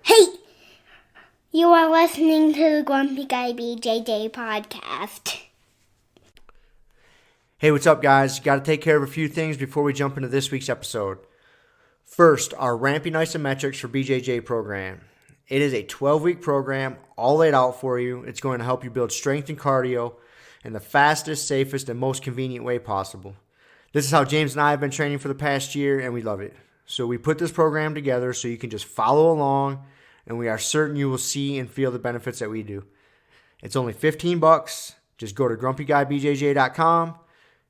Hey! You are listening to the Grumpy Guy BJJ Podcast. Hey, what's up, guys? Got to take care of a few things before we jump into this week's episode. First, our Ramping Isometrics for BJJ program. It is a 12-week program, all laid out for you. It's going to help you build strength and cardio in the fastest, safest, and most convenient way possible. This is how James and I have been training for the past year, and we love it. So we put this program together so you can just follow along, and we are certain you will see and feel the benefits that we do. It's only $15. Just go to grumpyguybjj.com,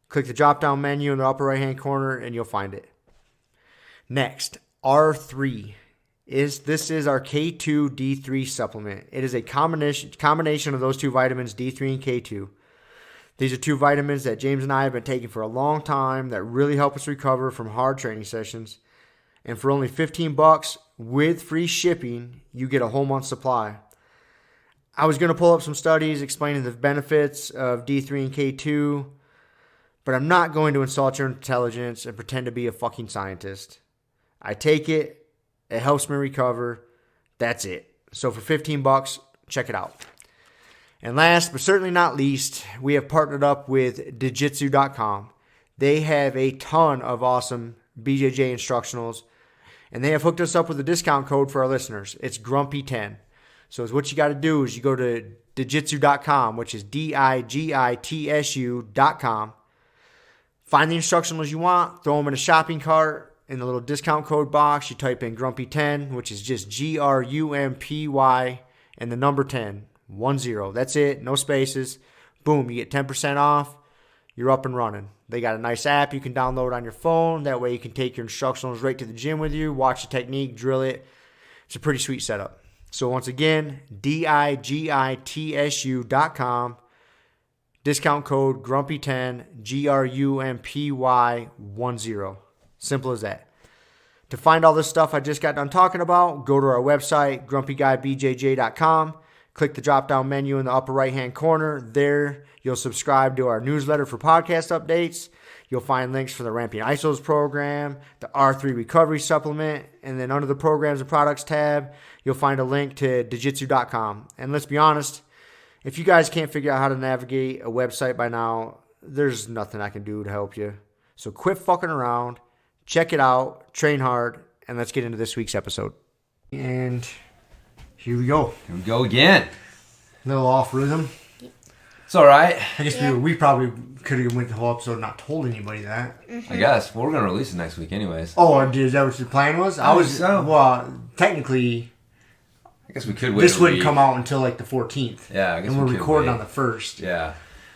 click the drop-down menu in the upper right-hand corner, and you'll find it. Next, R3. This is our K2 D3 supplement. It is a combination of those two vitamins, D3 and K2. These are two vitamins that James and I have been taking for a long time that really help us recover from hard training sessions. And for only $15 with free shipping, you get a whole month's supply. I was going to pull up some studies explaining the benefits of D3 and K2, but I'm not going to insult your intelligence and pretend to be a fucking scientist. I take it. It helps me recover. That's it. So for $15, check it out. And last but certainly not least, we have partnered up with Jiu-Jitsu.com. They have a ton of awesome BJJ instructionals, and they have hooked us up with a discount code for our listeners. It's Grumpy10. So what you got to do is you go to Jiu-Jitsu.com, which is DIGITSU.com. Find the instructionals you want, throw them in a shopping cart. In the little discount code box, you type in Grumpy10, which is just GRUMPY and the number 10. 10. That's it. No spaces. Boom. You get 10% off. You're up and running. They got a nice app you can download on your phone. That way you can take your instructionals right to the gym with you, watch the technique, drill it. It's a pretty sweet setup. So once again, DIGITSU.com. Discount code Grumpy10, GRUMPY10. Simple as that. To find all this stuff I just got done talking about, go to our website, grumpyguybjj.com. Click the drop-down menu in the upper right-hand corner. There, you'll subscribe to our newsletter for podcast updates. You'll find links for the Ramping Isos program, the R3 Recovery Supplement, and then under the Programs and Products tab, you'll find a link to Jiu-Jitsu.com. And let's be honest, if you guys can't figure out how to navigate a website by now, there's nothing I can do to help you. So quit fucking around, check it out, train hard, and let's get into this week's episode. And here we go. Here we go again. A little off rhythm. It's all right. I guess we probably could have went the whole episode and not told anybody that. Mm-hmm. I guess. Well, we're going to release it next week anyways. Oh, is that what your plan was? I was so. Well, technically, I guess we could wait. This wouldn't come out until like the 14th. Yeah, I guess and we're recording on the 1st. Yeah,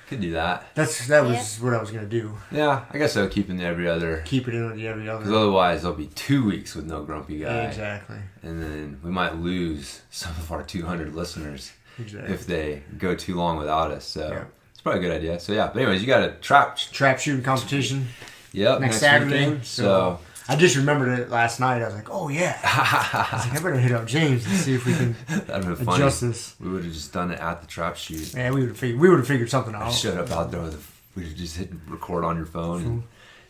could do that. That was what I was going to do. Yeah, I guess so. Keeping every other. Keep it in with the every other. Because otherwise, there'll be 2 weeks with no Grumpy Guy. Exactly. And then we might lose some of our 200 listeners. Exactly. If they go too long without us. So yeah. It's probably a good idea. So yeah, but anyways, you got a trap shooting competition. Yep. Next Saturday. Weekend, so I just remembered it last night. I was like, oh yeah. I was like, I better hit up James and see if we can adjust this. We would have just done it at the trap shoot. Yeah, we would have figured something out. I showed up out there we would just hit record on your phone and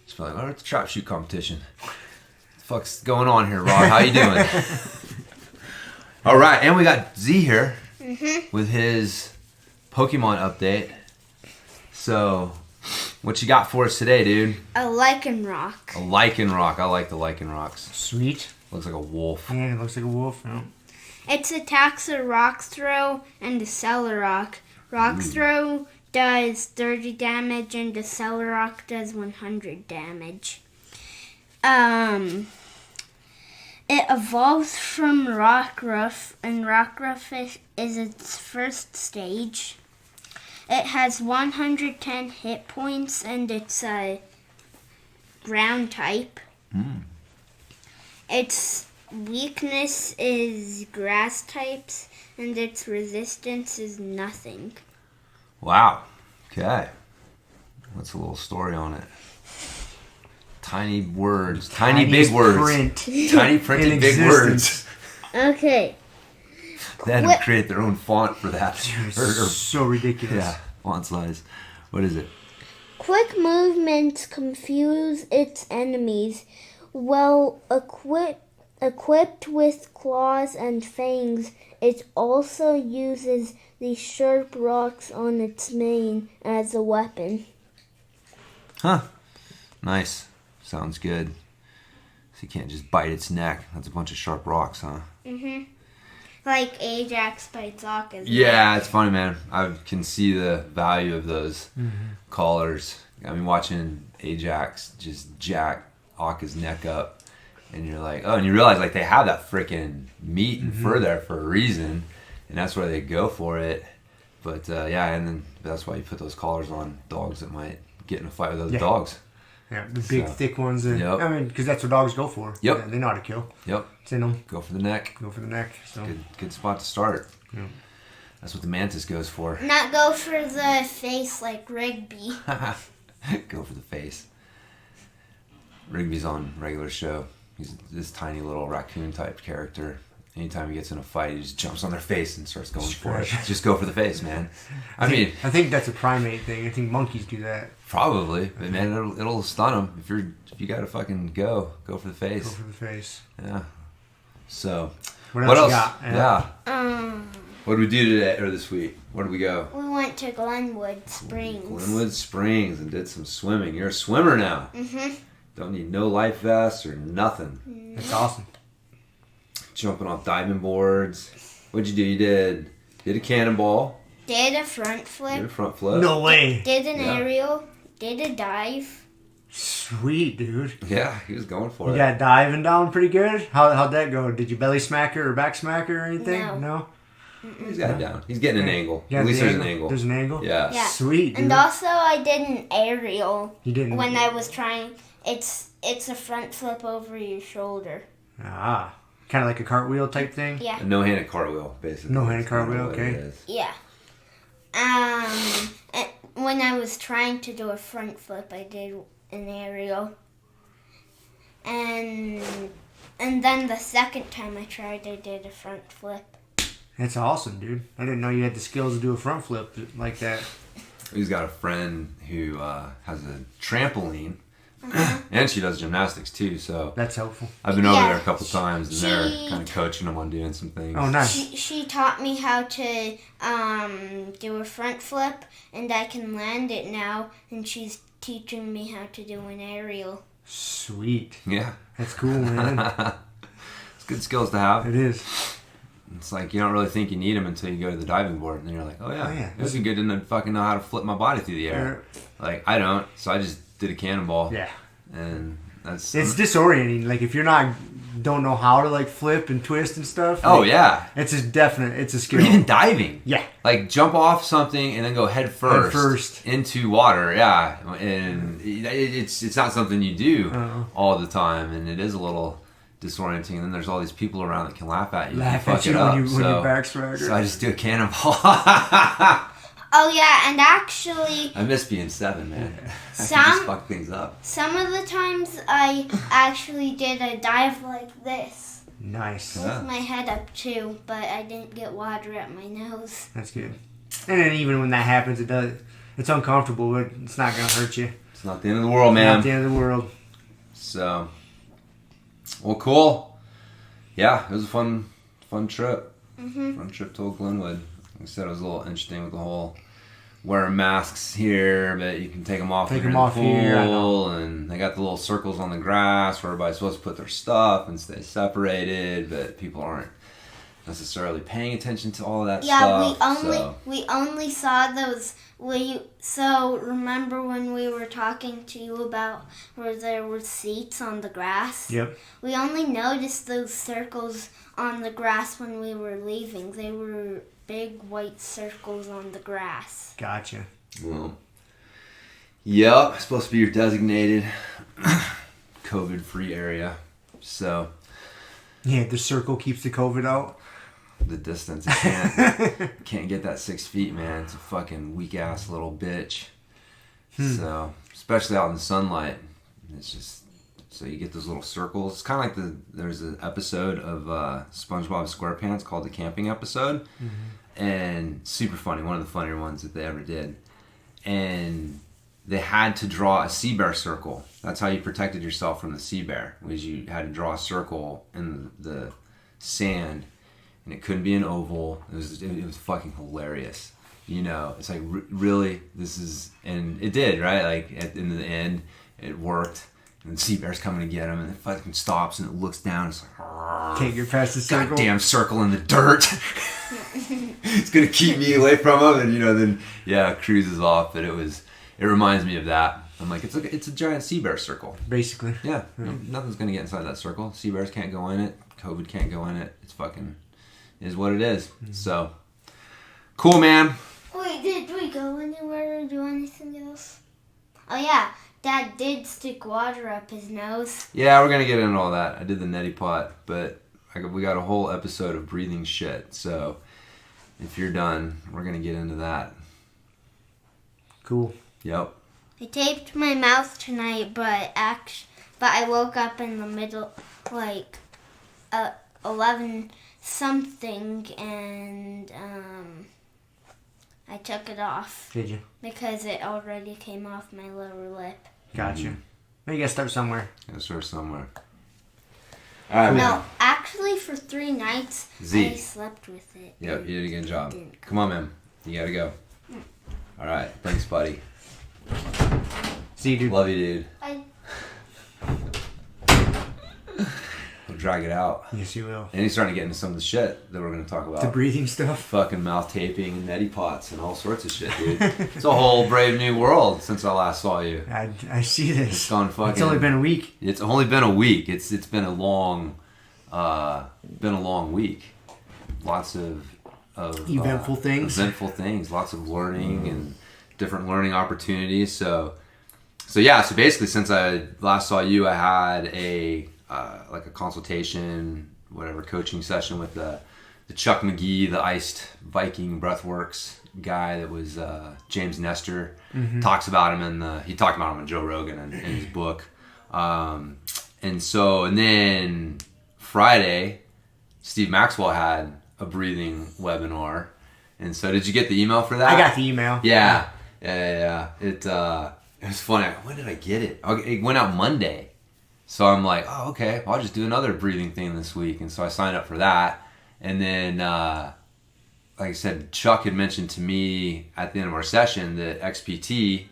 just be like, oh, it's a trap shoot competition. What the fuck's going on here, Rod? How you doing? All right, and we got Z here with his Pokemon update. So, what you got for us today, dude? A Lycanroc. A Lycanroc. I like the Lycanrocs. Sweet. Looks like a wolf. Yeah, it looks like a wolf. Yeah. Its attacks are Rock Throw and Accelerock. Rock Throw does 30 damage and Accelerock does 100 damage. It evolves from Rockruff, and Rockruff is its first stage. It has 110 hit points, and it's a ground type. Its weakness is grass types, and its resistance is nothing. Wow. Okay. What's a little story on it? Tiny words. Tiny big words. Tiny printed big words. Okay. They had to create their own font for that. So ridiculous. Yeah, font size. What is it? Quick movements confuse its enemies. Well equipped Equipped with claws and fangs, it also uses the sharp rocks on its mane as a weapon. Huh. Nice. Sounds good. So you can't just bite its neck. That's a bunch of sharp rocks, huh? Mm-hmm. Like Ajax bites Okka's Yeah, neck. it's funny, man. I can see the value of those collars. I mean, watching Ajax just jack Okka's neck up. And you're like, oh, and you realize like they have that freaking meat and fur there for a reason, and that's where they go for it. But yeah, and then that's why you put those collars on dogs that might get in a fight with other dogs. Yeah, the big, thick ones. Yep. I mean, because that's what dogs go for. Yep. Yeah, they know how to kill. Yep. It's in them. Go for the neck. Go for the neck. So. Good spot to start. Yeah. That's what the mantis goes for. Not go for the face like Rigby. Go for the face. Rigby's on regular show. He's this tiny little raccoon type character. Anytime he gets in a fight, he just jumps on their face and starts going for it. Just go for the face, man. I think that's a primate thing. I think monkeys do that. Probably, but man, it'll stun them if you gotta fucking go for the face. Go for the face. Yeah. So, what else? You got? Yeah. What did we do today or this week? Where did we go? We went to Glenwood Springs. Glenwood Springs and did some swimming. You're a swimmer now. Mm-hmm. Don't need no life vest or nothing. That's awesome. Jumping off diving boards. What'd you do? You did a cannonball. Did a front flip. Did a front flip. No way. Did an aerial. Did a dive. Sweet, dude. Yeah, he was going for You it. got diving down pretty good? How'd that go? Did you belly smack her or back smack her or anything? No. He's got it down. He's getting an angle. Yeah, At least there's an angle. angle. There's an angle? Yeah. Yeah. Sweet, dude. And also I did an aerial. You didn't? When I was trying. It's a front flip over your shoulder. Ah. Kind of like a cartwheel type thing? Yeah. A no-handed cartwheel, basically. No-handed That's kinda cartwheel, what okay. it is. Yeah. And when I was trying to do a front flip, I did an aerial. And then the second time I tried, I did a front flip. That's awesome, dude. I didn't know you had the skills to do a front flip like that. He's got a friend who has a trampoline, and she does gymnastics too. So That's helpful. I've been over Yeah. there a couple times, and She- they're kind of coaching him on doing some things. Oh, nice. She taught me how to do a front flip, and I can land it now. And she's teaching me how to do an aerial. Sweet. Yeah, That's cool, man. it's good skills to have. It is. It's like you don't really think you need them until you go to the diving board, and then you're like, oh yeah, This this is good to fucking know how to flip my body through the air. Like I don't, so I just did a cannonball. Yeah. And that's It's disorienting. Like, if you're don't know how to, like, flip and twist and stuff. oh like, yeah, It's a skill. or even diving. Yeah. Like jump off something and then go head first, Head first. into water. Yeah, and it's not something you do all the time, and it is a little disorienting. And then there's all these people around that can laugh at you. Laugh fuck at you it up. when you so, back swagger. so I just do a cannonball. Oh yeah, and actually, I miss being 7, man. I can Some- just fuck things up. some of the times I actually did a dive like this Nice. Yeah. with my head up too, but I didn't get water at my nose. That's good. And then even when that happens, it's uncomfortable, but it's not going to hurt you. It's not the end of the world, Not man. the end of the world. So, well, cool. Yeah, it was a fun trip. Fun trip to Old Glenwood. Like I said, it was a little interesting with the whole wearing masks here, but you can take them off. Take when them you're in off the here, I pool, and they got the little circles on the grass where everybody's supposed to put their stuff and stay separated, but people aren't necessarily paying attention to all of that Yeah, stuff. we only saw those. So remember when we were talking to you about where there were seats on the grass? Yep. We only noticed those circles on the grass when we were leaving. They were big white circles on the grass. Gotcha. Well, yep, it's supposed to be your designated COVID-free area. So Yeah, the circle keeps the COVID out. the distance, you can't get that 6 feet, man. It's a fucking weak ass little bitch. So especially out in the sunlight, it's just so you get those little circles. It's kind of like there's an episode of SpongeBob SquarePants called the camping episode, and super funny, one of the funnier ones that they ever did. And they had to draw a sea bear circle. That's how you protected yourself from the sea bear, was you had to draw a circle in the sand, and it couldn't be an oval. It was fucking hilarious. You know, it's like, really, this is, and it did, right? Like, in the end, it worked, and the sea bear's coming to get him, and it fucking stops, and it looks down, it's like, can't get past the circle. Goddamn circle in the dirt. It's gonna keep me away from him, and, you know, then, yeah, cruises off, but it reminds me of that. I'm like, it's a giant sea bear circle. Basically. Yeah, nothing's gonna get inside that circle. Sea bears can't go in it, COVID can't go in it, it's fucking, is what it is. So, cool, man. Wait, did we go anywhere or do anything else? Oh, yeah. Dad did stick water up his nose. Yeah, we're going to get into all that. I did the neti pot, but we got a whole episode of breathing shit. So, if you're done, we're going to get into that. Cool. Yep. I taped my mouth tonight, but I woke up in the middle, like, 11 something, and, I took it off. Did you? Because it already came off my lower lip. Gotcha. Well, you gotta start somewhere. Gotta start somewhere. All right, No, man. actually for 3 nights, I slept with it. Yep, you did a good job. Come on, man. You gotta go. All right. Thanks, buddy. See you, dude. Love you, dude. I We'll drag it out. Yes, you will. And he's starting to get into some of the shit that we're going to talk about. The breathing stuff. Fucking mouth taping and neti pots and all sorts of shit, dude. It's a whole brave new world since I last saw you. I see this. It's gone fucking. It's only been a week. It's only been a week. It's been a long week. Lots of eventful things. Eventful things. Lots of learning and different learning opportunities. So yeah. So basically, since I last saw you, I had a consultation, whatever, coaching session with the Chuck McGee, the iced Viking Breathworks guy that was James Nestor. Talks about him he talked about him on Joe Rogan in his book. And then Friday, Steve Maxwell had a breathing webinar. And so did you get the email for that? I got the email. Yeah. It was funny. When did I get it? It went out Monday. So I'm like, oh, okay, well, I'll just do another breathing thing this week. And so I signed up for that. And then, like I said, Chuck had mentioned to me at the end of our session that XPT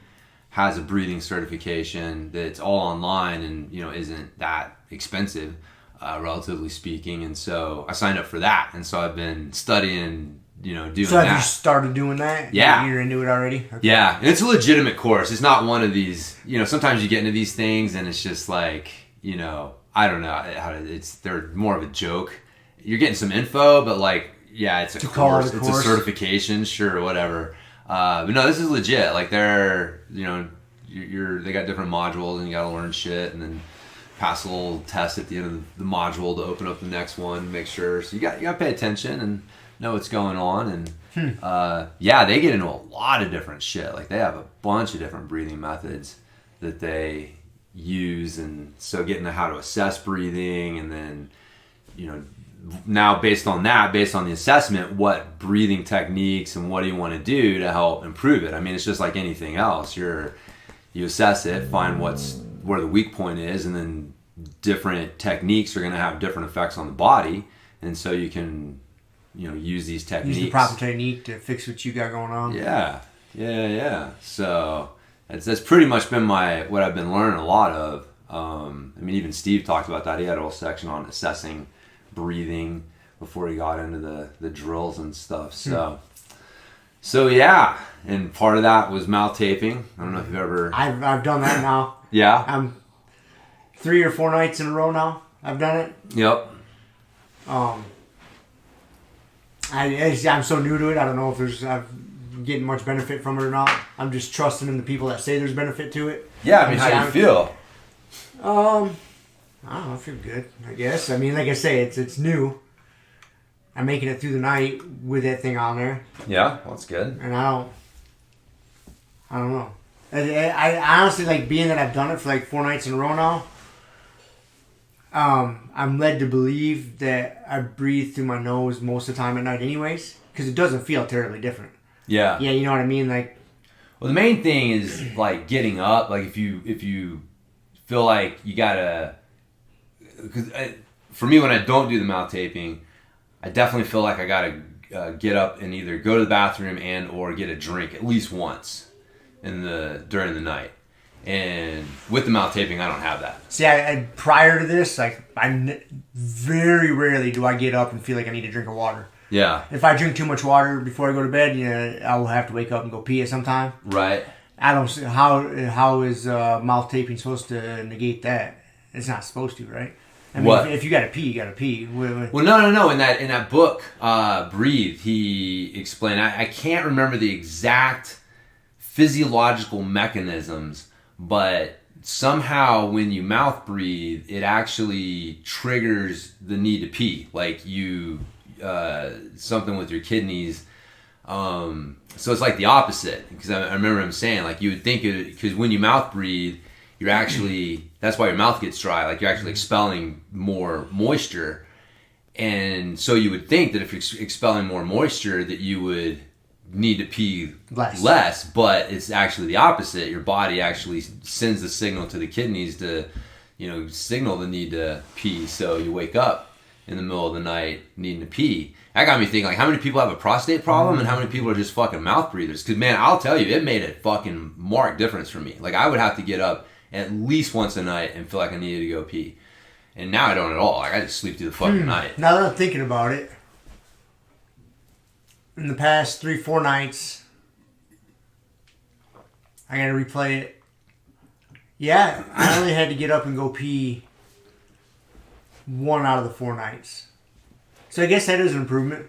has a breathing certification that's all online and, you know, isn't that expensive, relatively speaking. And so I signed up for that. And so I've been studying, you know, doing that. So have you started doing that? Yeah. You're into it already? Okay. Yeah. And it's a legitimate course. It's not one of these, you know, sometimes you get into these things and it's just like, you know, I don't know they're more of a joke. You're getting some info, but like, yeah, it's a course. It's a certification, sure, whatever. But no, this is legit. Like they're, you know, they got different modules and you got to learn shit and then pass a little test at the end of the module to open up the next one, make sure. So you got to pay attention and know what's going on. And yeah, they get into a lot of different shit. Like they have a bunch of different breathing methods that they use, and so getting to how to assess breathing, and then, you know, now based on the assessment, what breathing techniques and what do you want to do to help improve it. I mean, it's just like anything else. You assess it, find where the weak point is, and then different techniques are going to have different effects on the body, and so you can, you know, use these techniques. Use the proper technique to fix what you got going on. Yeah. So that's pretty much been what I've been learning a lot of. I mean, even Steve talked about that. He had a whole section on assessing breathing before he got into the drills and stuff. So yeah, and part of that was mouth taping. I don't know if you've ever. I've done that now. Yeah. I'm 3 or 4 nights in a row now. I've done it. Yep. I'm so new to it. I don't know if I'm getting much benefit from it or not. I'm just trusting in the people that say there's benefit to it. Yeah, I mean, how do you feel? I don't know. I feel good, I guess. I mean, like I say, it's new. I'm making it through the night with that thing on there. Yeah, well, that's good. And I don't know. I honestly, like, being that I've done it for like 4 nights in a row now, I'm led to believe that I breathe through my nose most of the time at night anyways, because it doesn't feel terribly different. Yeah. Yeah, you know what I mean? Like, Well, the main thing is like getting up. Like if you feel like you gotta, because for me when I don't do the mouth taping, I definitely feel like I gotta get up and either go to the bathroom and or get a drink at least once during the night. And with the mouth taping, I don't have that. See, I prior to this, like very rarely do I get up and feel like I need a drink of water. Yeah. If I drink too much water before I go to bed, I will have to wake up and go pee at some time. Right. I don't see how is mouth taping supposed to negate that? It's not supposed to, right? I mean, what? If you gotta pee, you gotta pee. Well, no. In that book, Breathe, he explained. I can't remember the exact physiological mechanisms, but somehow when you mouth breathe, it actually triggers the need to pee. Like something with your kidneys. So it's like the opposite, because I remember him saying, like, you would think because when you mouth breathe, you're actually, that's why your mouth gets dry, like you're actually expelling more moisture, and so you would think that if you're expelling more moisture that you would need to pee less, but it's actually the opposite. Your body actually sends the signal to the kidneys to signal the need to pee, so you wake up in the middle of the night needing to pee. That got me thinking, like, how many people have a prostate problem and how many people are just fucking mouth breathers? Because, man, I'll tell you, it made a fucking marked difference for me. Like, I would have to get up at least once a night and feel like I needed to go pee. And now I don't at all. Like, I just sleep through the fucking night. Now that I'm thinking about it, in the past 3-4 nights, I gotta replay it. Yeah, I only had to get up and go pee 1 out of the 4 nights. So I guess that is an improvement,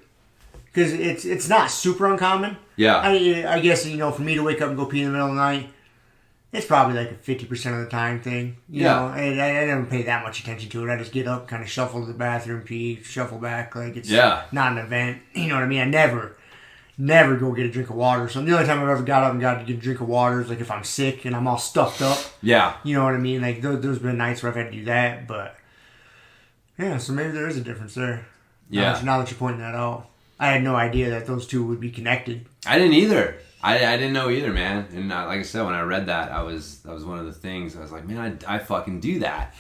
because it's not super uncommon. Yeah. I guess, for me to wake up and go pee in the middle of the night, it's probably like a 50% of the time thing. You know, and I don't pay that much attention to it. I just get up, kind of shuffle to the bathroom, pee, shuffle back. Like, it's not an event. You know what I mean? I never go get a drink of water. So the only time I've ever got up and got to get a drink of water is like if I'm sick and I'm all stuffed up. Yeah. You know what I mean? Like, there's been nights where I've had to do that, but yeah, so maybe there is a difference there. Yeah. Now that you're pointing that out. I had no idea that those two would be connected. I didn't either. I didn't know either, man. And like I said, when I read that, that was one of the things. I was like, man, I fucking do that.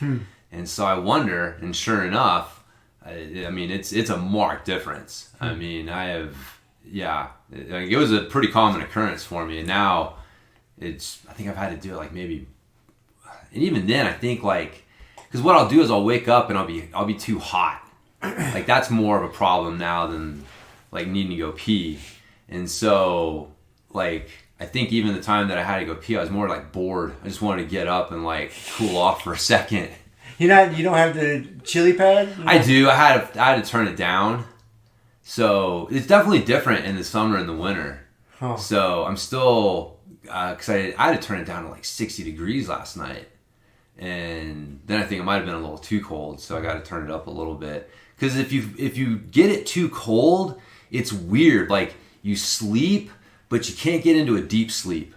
And so I wonder, and sure enough, I mean, it's a marked difference. I mean, it was a pretty common occurrence for me. And now I think I've had to do it like maybe, and even then I think like, because what I'll do is I'll wake up and I'll be too hot. Like, that's more of a problem now than like needing to go pee. And so like, I think even the time that I had to go pee, I was more like bored. I just wanted to get up and like cool off for a second. You don't have the chili pad? I do. I had to turn it down. So it's definitely different in the summer and the winter. Huh. So I'm still, because I had to turn it down to like 60 degrees last night. And then I think it might have been a little too cold, so I got to turn it up a little bit. Because if you get it too cold, it's weird. Like, you sleep, but you can't get into a deep sleep.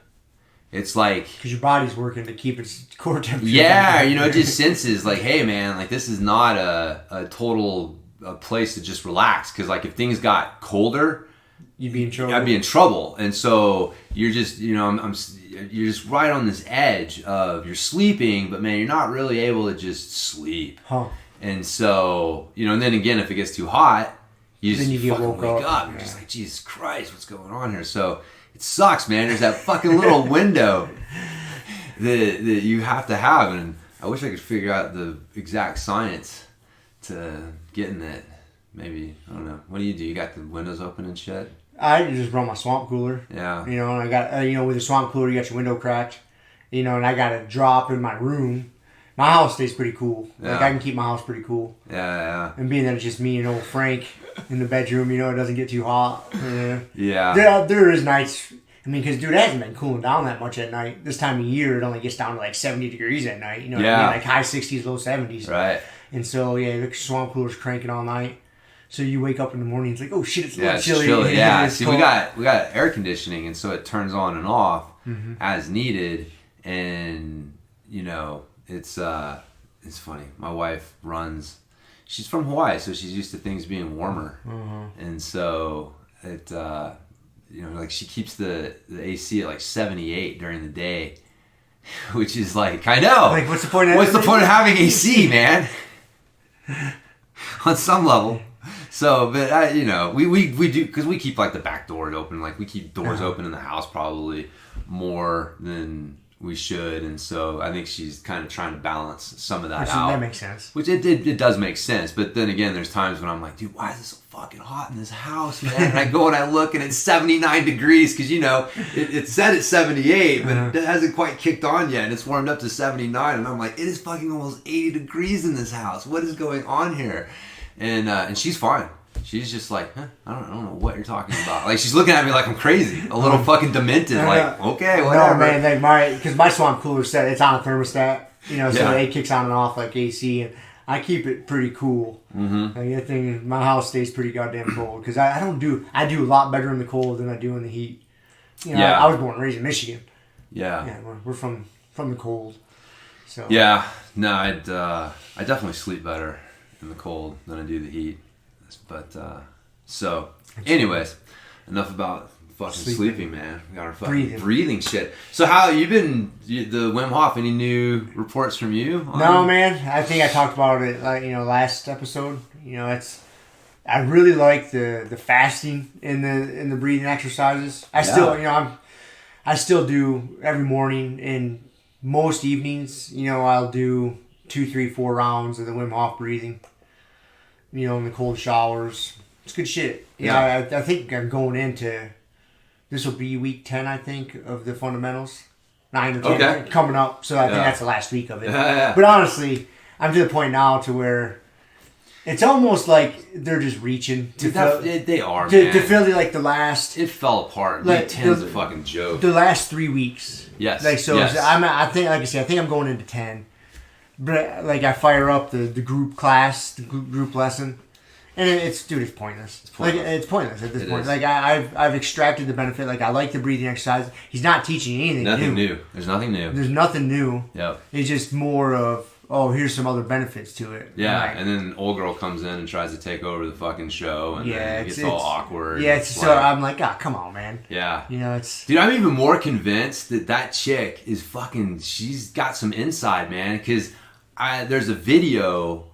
It's like, because your body's working to keep its core temperature. Yeah, it just senses like, hey man, like, this is not a total place to just relax. Because like, if things got colder, you'd be in trouble. I'd be in trouble. And so you're just, you're just right on this edge of you're sleeping, but man, you're not really able to just sleep. Huh. And so, and then again, if it gets too hot, you just fucking wake up. Yeah. You're just like, Jesus Christ, what's going on here? So it sucks, man. There's that fucking little window that you have to have. And I wish I could figure out the exact science to getting that. Maybe, I don't know. What do? You got the windows open and shit? I just brought my swamp cooler. Yeah. And I got, with the swamp cooler, you got your window cracked. And I got a drop in my room. My house stays pretty cool. Yeah. Like, I can keep my house pretty cool. Yeah. And being that it's just me and old Frank in the bedroom, it doesn't get too hot. Yeah. There is nights. I mean, because, dude, it hasn't been cooling down that much at night. This time of year, it only gets down to like 70 degrees at night. What I mean? Like high 60s, low 70s. Right. And so, the swamp cooler's cranking all night. So you wake up in the morning, it's like, oh shit, it's a little it's chilly. chilly. Yeah. It's See, cold. we got air conditioning, and so it turns on and off as needed. And it's funny. My wife she's from Hawaii, so she's used to things being warmer. And so like she keeps the AC at like 78 during the day, which is like, I know. Like, what's the point? What's the point of having AC, man? On some level. So, but we do, because we keep like the back door open. Like we keep doors open in the house probably more than we should, and so I think she's kind of trying to balance some of that out. That makes sense. Which it does make sense, but then again, there's times when I'm like, dude, why is it so fucking hot in this house, man? And I go and I look, and it's 79 degrees because it said it's 78, but it hasn't quite kicked on yet, and it's warmed up to 79, and I'm like, it is fucking almost 80 degrees in this house. What is going on here? And she's fine. She's just like, I don't know what you're talking about. Like, she's looking at me like I'm crazy, a little fucking demented. Like, okay, whatever. No, man, like because my swamp cooler set, it's on a thermostat, so it kicks on and off like AC, and I keep it pretty cool. Mm-hmm. Like, I think my house stays pretty goddamn cold because I do a lot better in the cold than I do in the heat. I was born and raised in Michigan. Yeah, we're from the cold. So yeah, no, I definitely sleep better in the cold than I do the heat. But so anyways, enough about fucking sleeping, man. We got our fucking breathing shit. So how you been, the Wim Hof? Any new reports from you? No, man. I think I talked about it last episode. I really like the fasting in the breathing exercises. I still do every morning, and most evenings, I'll do 2, 3, 4 rounds of the Wim Hof breathing. In the cold showers. It's good shit. I think I'm going into, this will be week 10, I think, of the fundamentals. 9 or 10 coming up, so I think that's the last week of it. But honestly, I'm to the point now to where it's almost like they're just reaching to they are, man. To fill like the last... It fell apart. Like, week 10's a fucking joke. The last 3 weeks. Yes. Yes. I think I'm going into 10. But I fire up the group class, the group lesson, and it's pointless. It's pointless at this point. I've extracted the benefit. I like the breathing exercise. He's not teaching anything new. There's nothing new. There's nothing new. Yep. It's just more of, here's some other benefits to it. Yeah, and then old girl comes in and tries to take over the fucking show, and then it gets all awkward. Yeah, so I'm like, come on, man. Yeah. It's... Dude, I'm even more convinced that chick is fucking, she's got some inside, man, because there's a video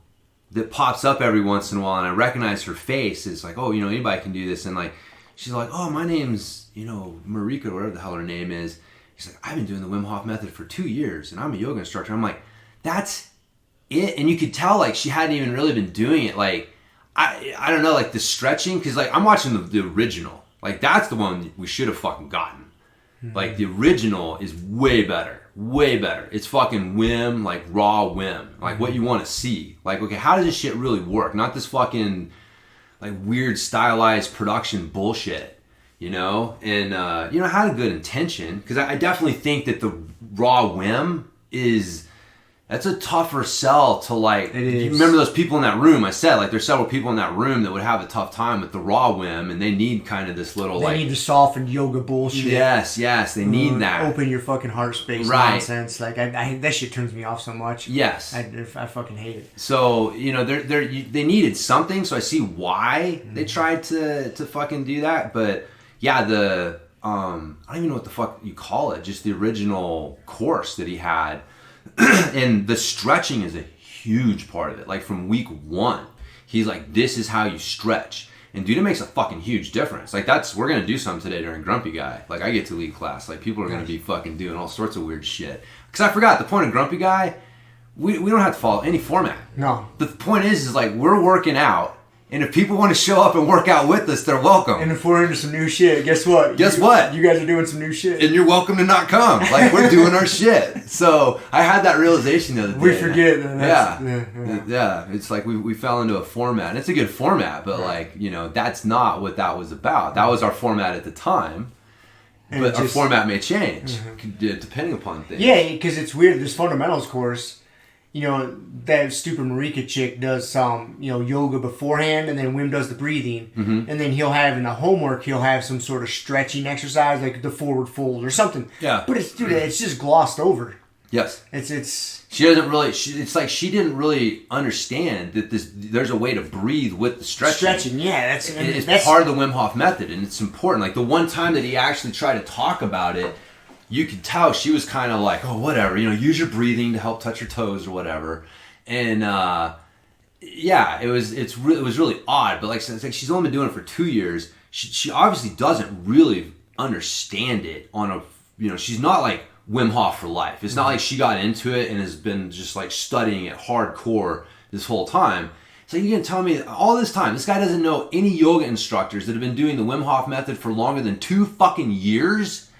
that pops up every once in a while, and I recognize her face. It's like, anybody can do this. And she's like, my name's, Marika, or whatever the hell her name is. She's like, I've been doing the Wim Hof method for 2 years, and I'm a yoga instructor. I'm like, that's it. And you could tell, she hadn't even really been doing it. I don't know, the stretching, because I'm watching the original. That's the one we should have fucking gotten. The original is way better. Way better. It's fucking Wim, raw Wim. What you want to see. Okay, how does this shit really work? Not this fucking, weird stylized production bullshit. And, had a good intention. Because I definitely think that the raw Wim that's a tougher sell to It is. You remember those people in that room? I said there's several people in that room that would have a tough time with the raw Wim, and they need kind of this little they need the softened yoga bullshit. Yes, they need that. Open your fucking heart space nonsense. That shit turns me off so much. Yes, I fucking hate it. So they needed something, so I see why they tried to fucking do that. But yeah, I don't even know what the fuck you call it. Just the original course that he had. And the stretching is a huge part of it. From week 1, he's like, this is how you stretch. And dude, it makes a fucking huge difference. We're going to do something today during Grumpy Guy. I get to lead class. People are going to be fucking doing all sorts of weird shit. Because I forgot, the point of Grumpy Guy, we don't have to follow any format. No. The point is we're working out. And if people want to show up and work out with us, they're welcome. And if we're into some new shit, guess what? You guys are doing some new shit. And you're welcome to not come. We're doing our shit. So I had that realization the other day. We forget. Yeah. It's we fell into a format. And it's a good format, but that's not what that was about. That was our format at the time. But our format may change depending upon things. Yeah, because it's weird. This fundamentals course... that stupid Marika chick does some, yoga beforehand, and then Wim does the breathing, and then he'll have in the homework, he'll have some sort of stretching exercise, the forward fold or something. Yeah. But it's just glossed over. Yes. It's She doesn't really. It's like she didn't really understand that there's a way to breathe with the stretching. Stretching, yeah. It's part of the Wim Hof method, and it's important. Like the one time that he actually tried to talk about it, you could tell she was kind of like, oh, whatever, use your breathing to help touch your toes or whatever. And yeah, it was really odd. But like she's only been doing it for 2 years. She obviously doesn't really understand it on a, she's not like Wim Hof for life. It's not like she got into it and has been just like studying it hardcore this whole time. So you can tell me all this time, this guy doesn't know any yoga instructors that have been doing the Wim Hof method for longer than 2 fucking years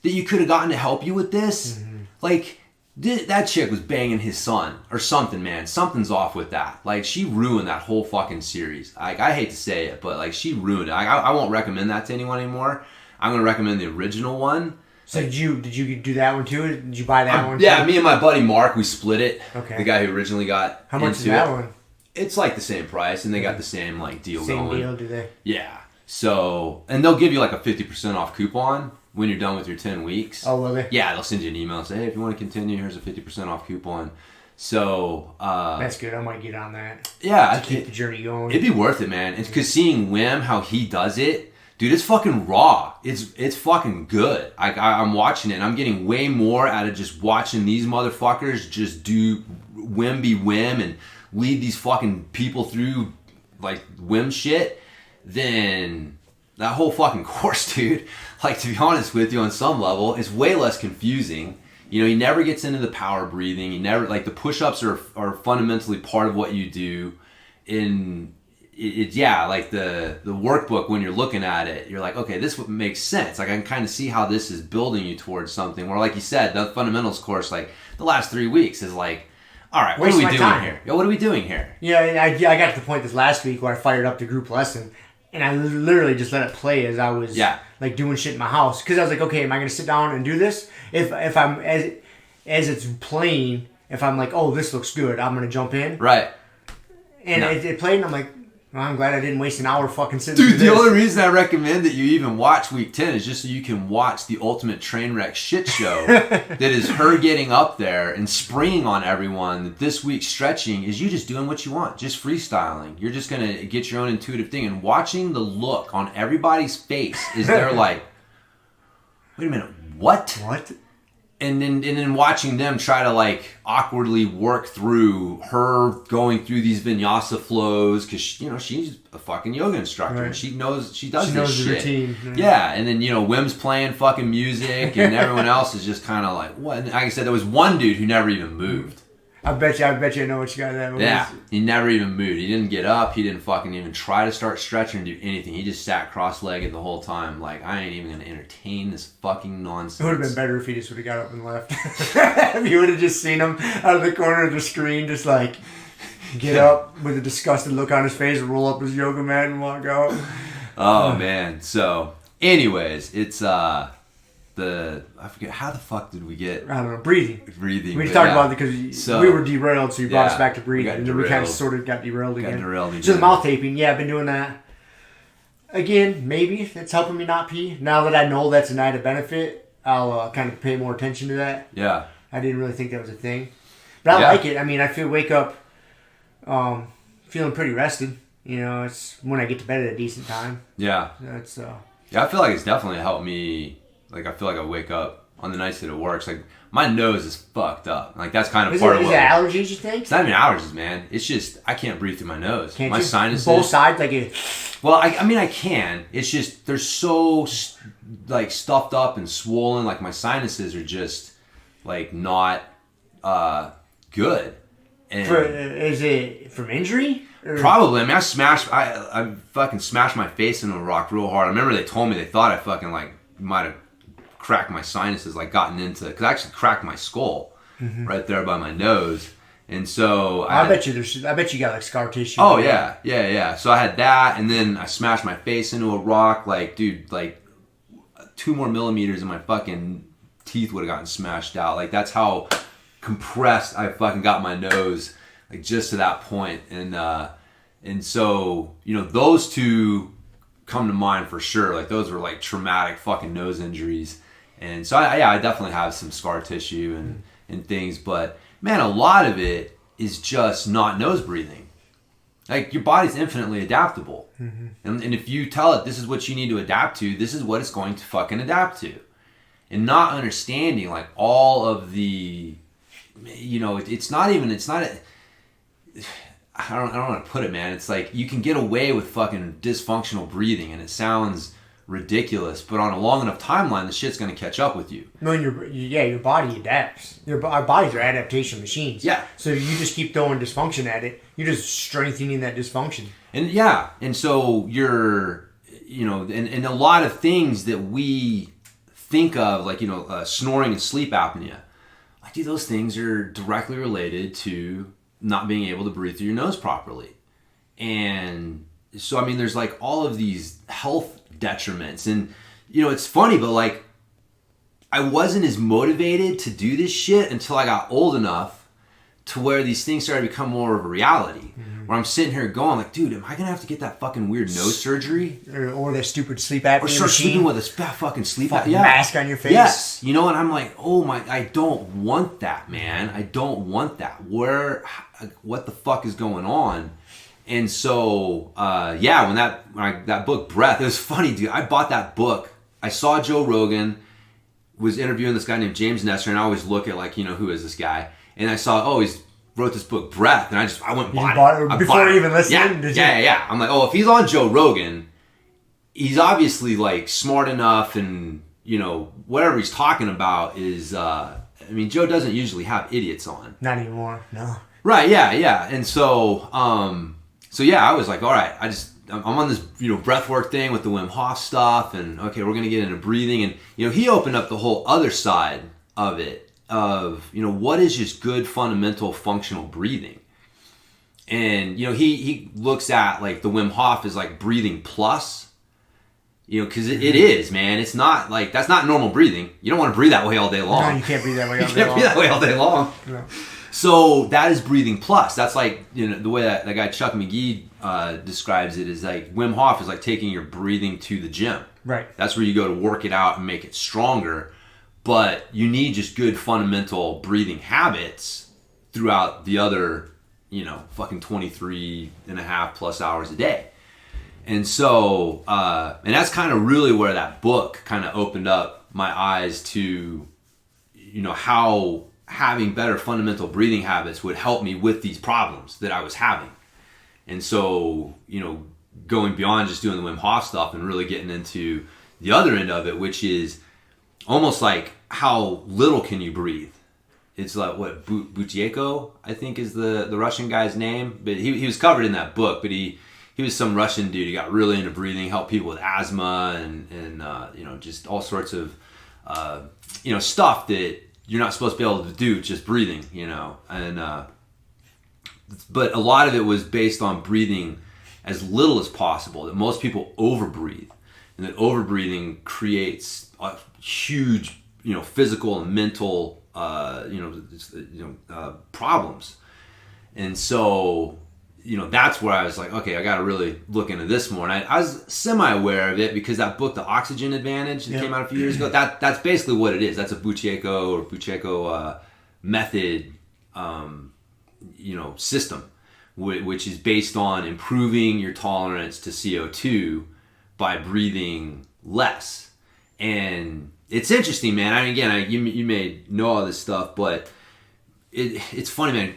that you could have gotten to help you with this. Like, that chick was banging his son or something, man. Something's off with that. Like, she ruined that whole fucking series. Like, I hate to say it, but like, she ruined it. I won't recommend that to anyone anymore. I'm gonna recommend the original one. So did you do that one too? Did you buy that one? Yeah, too? me and my buddy Mark, we split it. Okay. The guy who originally got How much into is that it. one? It's like the same price, and they got the same like deal Same going. deal, do they? Yeah. So, and they'll give you like a 50% off coupon when you're done with your 10 weeks. Oh, will they? Yeah, they'll send you an email and say, hey, if you want to continue, here's a 50% off coupon. So, that's good. I might get on that. Yeah, keep the journey going. It'd be worth it, man. It's because seeing Wim, how he does it, dude, it's fucking raw. It's fucking good. I'm watching it, and I'm getting way more out of just watching these motherfuckers just do Wim be Wim and lead these fucking people through like Wim shit than that whole fucking course, dude. Like, to be honest with you, on some level, it's way less confusing. He never gets into the power breathing. He never, like, the push-ups are fundamentally part of what you do. Like the workbook, when you're looking at it, you're like, okay, this makes sense. Like, I can kind of see how this is building you towards something. Where, like you said, the fundamentals course, like, the last 3 weeks is like, all right, what are we doing here? Yeah, what are we doing here? Yeah, I got to the point this last week where I fired up the group lesson, and I literally just let it play as I was like doing shit in my house. Because I was like, okay, am I going to sit down and do this? If I'm, as it's playing, if I'm like, oh, this looks good, I'm going to jump in. Right. And it played, and I'm like, well, I'm glad I didn't waste an hour fucking sitting Dude, the only reason I recommend that you even watch week 10 is just so you can watch the ultimate train wreck shit show that is her getting up there and springing on everyone that this week's stretching is you just doing what you want, just freestyling. You're just going to get your own intuitive thing, and watching the look on everybody's face is they're like, wait a minute, what? What? And then watching them try to like awkwardly work through her going through these vinyasa flows, because she's a fucking yoga instructor, right. And she does this the shit. Routine. Yeah, and then Wim's playing fucking music, and everyone else is just kind of like, what? And like I said, there was one dude who never even moved. I bet you I know what you got that. Yeah, he never even moved. He didn't get up. He didn't fucking even try to start stretching or do anything. He just sat cross-legged the whole time. Like, I ain't even gonna entertain this fucking nonsense. It would have been better if he just would have got up and left. If you would have just seen him out of the corner of the screen, just like get up with a disgusted look on his face and roll up his yoga mat and walk out. Oh man. So, anyways, it's I forget, how the fuck did we get? I don't know, breathing. We talked about it because we were derailed, so you brought us back to breathing, and then we kind of sort of got derailed again. So the mouth taping, I've been doing that. Again, maybe it's helping me not pee. Now that I know that's an added benefit, I'll kind of pay more attention to that. Yeah. I didn't really think that was a thing. But I like it. I mean, I wake up feeling pretty rested. It's when I get to bed at a decent time. Yeah. That's I feel like it's definitely helped me. Like, I feel like I wake up on the nights that it works. Like, my nose is fucked up. Like, that's kind of part of what... Is it allergies, you think? It's not even allergies, man. It's just, I can't breathe through my nose. Can't my you? sinuses... Both sides? Well, I mean, I can. It's just, they're so, like, stuffed up and swollen. Like, my sinuses are just, like, not good. And is it from injury? Or? Probably. I mean, I fucking smashed my face into a rock real hard. I remember they told me they thought I fucking, like, might have cracked my sinuses, like gotten into, because I actually cracked my skull right there by my nose, and so I bet you got like scar tissue. Oh yeah. So I had that, and then I smashed my face into a rock. Like, dude, like 2 more millimeters and my fucking teeth would have gotten smashed out. Like, that's how compressed I fucking got my nose, like just to that point. And so those two come to mind for sure. Like, those were like traumatic fucking nose injuries. And so I definitely have some scar tissue, and and things. But man, a lot of it is just not nose breathing. Like, your body's infinitely adaptable. Mm-hmm. And if you tell it this is what you need to adapt to, this is what it's going to fucking adapt to. And not understanding, like, all of the, you know, I don't know how to put it, man. It's like, you can get away with fucking dysfunctional breathing and it sounds ridiculous, but on a long enough timeline, the shit's going to catch up with you. No, your body adapts. Our bodies are adaptation machines. Yeah. So you just keep throwing dysfunction at it. You're just strengthening that dysfunction. And so you're, you know, and a lot of things that we think of, like, you know, snoring and sleep apnea, like, dude, those things are directly related to not being able to breathe through your nose properly. And so, I mean, there's like all of these health detriments. And, you know, it's funny, but like, I wasn't as motivated to do this shit until I got old enough to where these things started to become more of a reality. Mm-hmm. Where I'm sitting here going like, dude, am I going to have to get that fucking weird nose surgery? Or that stupid sleep apnea or start machine? sleeping with a fucking sleep apnea mask on your face? Yes. You know, and I'm like, oh my, I don't want that, man. I don't want that. What the fuck is going on? And so, yeah, when that book, Breath, it was funny, dude. I bought that book. I saw Joe Rogan was interviewing this guy named James Nestor, and I always look at, like, you know, who is this guy? And I saw, he's wrote this book, Breath, and I went and bought it. Before even listening? Yeah. I'm like, oh, if he's on Joe Rogan, he's obviously, like, smart enough, and, you know, whatever he's talking about is, I mean, Joe doesn't usually have idiots on. Not anymore, no. Right, yeah. And so, yeah, I was like, all right, I'm on this, you know, breath work thing with the Wim Hof stuff, and okay, we're going to get into breathing. And, you know, he opened up the whole other side of it, of, you know, what is just good fundamental functional breathing. And, you know, he looks at, like, the Wim Hof as, like, breathing plus, you know, because it is, man. It's not, like, that's not normal breathing. You don't want to breathe that way all day long. No, you can't breathe that way all day long. You can't breathe that way all day long. No. So that is breathing plus. That's like, you know, the way that guy Chuck McGee describes it is like Wim Hof is like taking your breathing to the gym. Right. That's where you go to work it out and make it stronger. But you need just good fundamental breathing habits throughout the other, you know, fucking 23 and a half plus hours a day. And so, and that's kind of really where that book kind of opened up my eyes to, you know, how having better fundamental breathing habits would help me with these problems that I was having. And so, you know, going beyond just doing the Wim Hof stuff and really getting into the other end of it, which is almost like how little can you breathe. It's like, what, Buteyko, I think is the Russian guy's name. But he was covered in that book, but he was some Russian dude. He got really into breathing, helped people with asthma and you know, just all sorts of, you know, stuff that you're not supposed to be able to do, just breathing, you know. And but a lot of it was based on breathing as little as possible, that most people overbreathe, and that overbreathing creates a huge, you know, physical and mental, problems. And so, you know, that's where I was like, okay, I got to really look into this more. And I was semi-aware of it because that book, The Oxygen Advantage, that came out a few years ago, that's basically what it is. That's a Buteyko method, you know, system, which is based on improving your tolerance to CO2 by breathing less. And it's interesting, man. I mean, again, you may know all this stuff, but it's funny, man.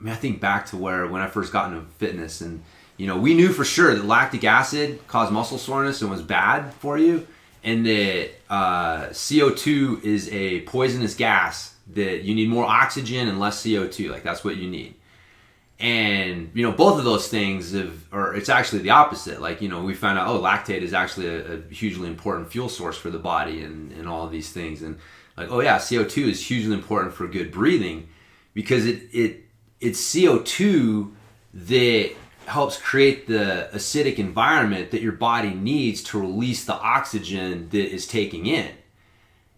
I think back to when I first got into fitness, and, you know, we knew for sure that lactic acid caused muscle soreness and was bad for you, and that CO2 is a poisonous gas, that you need more oxygen and less CO2. Like, that's what you need. And, you know, both of those things it's actually the opposite. Like, you know, we found out, lactate is actually a hugely important fuel source for the body and all of these things. And like, CO2 is hugely important for good breathing, because it's CO2 that helps create the acidic environment that your body needs to release the oxygen that is taking in.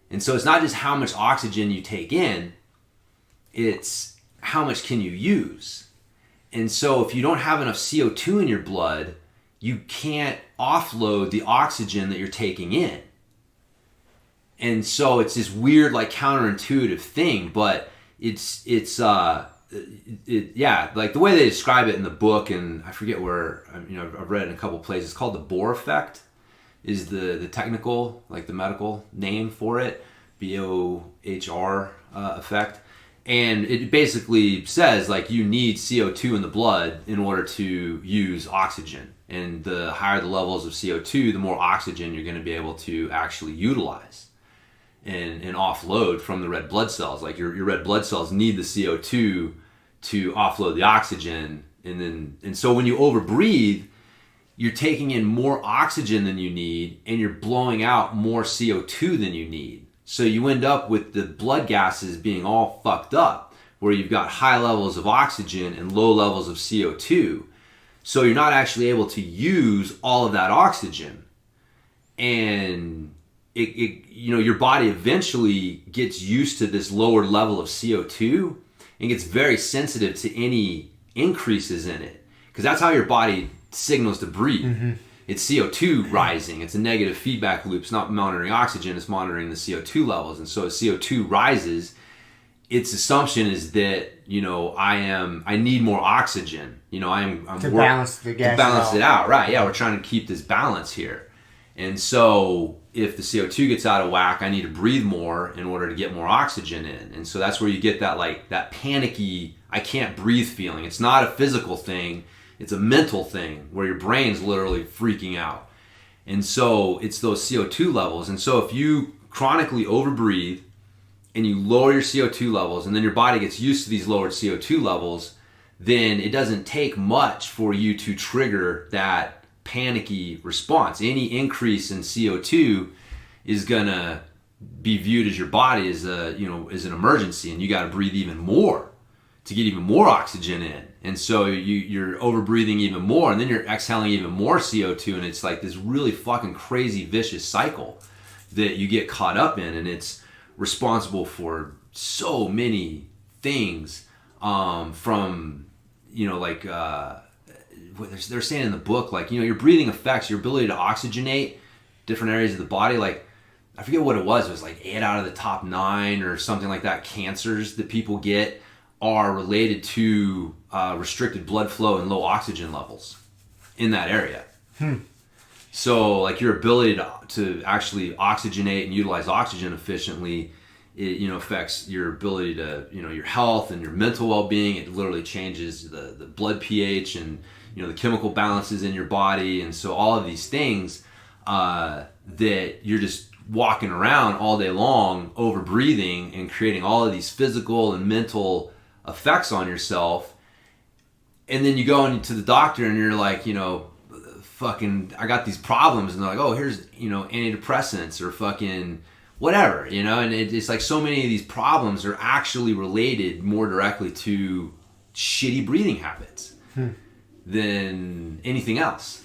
And so it's not just how much oxygen you take in, it's how much can you use. And so if you don't have enough CO2 in your blood, you can't offload the oxygen that you're taking in. And so it's this weird, like, counterintuitive thing, but it's like the way they describe it in the book, and I forget where, I've read it in a couple places. It's called the Bohr effect, is the technical, like the medical name for it, Bohr effect. And it basically says, like, you need CO2 in the blood in order to use oxygen. And the higher the levels of CO2, the more oxygen you're going to be able to actually utilize and offload from the red blood cells. Like, your red blood cells need the CO2 to offload the oxygen. And so when you overbreathe, you're taking in more oxygen than you need, and you're blowing out more CO2 than you need. So you end up with the blood gases being all fucked up, where you've got high levels of oxygen and low levels of CO2. So you're not actually able to use all of that oxygen. And your body eventually gets used to this lower level of CO2 and gets very sensitive to any increases in it. Because that's how your body signals to breathe. Mm-hmm. It's CO2 rising. It's a negative feedback loop. It's not monitoring oxygen, it's monitoring the CO2 levels. And so as CO2 rises, its assumption is that, I need more oxygen. I'm to balance the gas. To balance it out. Right. Yeah, we're trying to keep this balance here. And so if the CO2 gets out of whack, I need to breathe more in order to get more oxygen in. And so that's where you get that panicky, I can't breathe feeling. It's not a physical thing. It's a mental thing where your brain's literally freaking out. And so it's those CO2 levels. And so if you chronically overbreathe and you lower your CO2 levels, and then your body gets used to these lowered CO2 levels, then it doesn't take much for you to trigger that panicky response. Any increase in CO2 is gonna be viewed as your body as as an emergency, and you got to breathe even more to get even more oxygen in. And so you're overbreathing even more, and then you're exhaling even more CO2, and it's like this really fucking crazy vicious cycle that you get caught up in, and it's responsible for so many things, from they're saying in the book, like, your breathing affects your ability to oxygenate different areas of the body. Like, I forget what it was like 8 out of the top 9 or something like that cancers that people get are related to restricted blood flow and low oxygen levels in that area. So, like, your ability to actually oxygenate and utilize oxygen efficiently, it affects your ability to your health and your mental well-being. It literally changes the blood pH and the chemical balances in your body. And so all of these things that you're just walking around all day long over breathing and creating all of these physical and mental effects on yourself. And then you go into the doctor and you're like, fucking, I got these problems, and they're like, oh, here's antidepressants or fucking whatever, and it's like so many of these problems are actually related more directly to shitty breathing habits than anything else.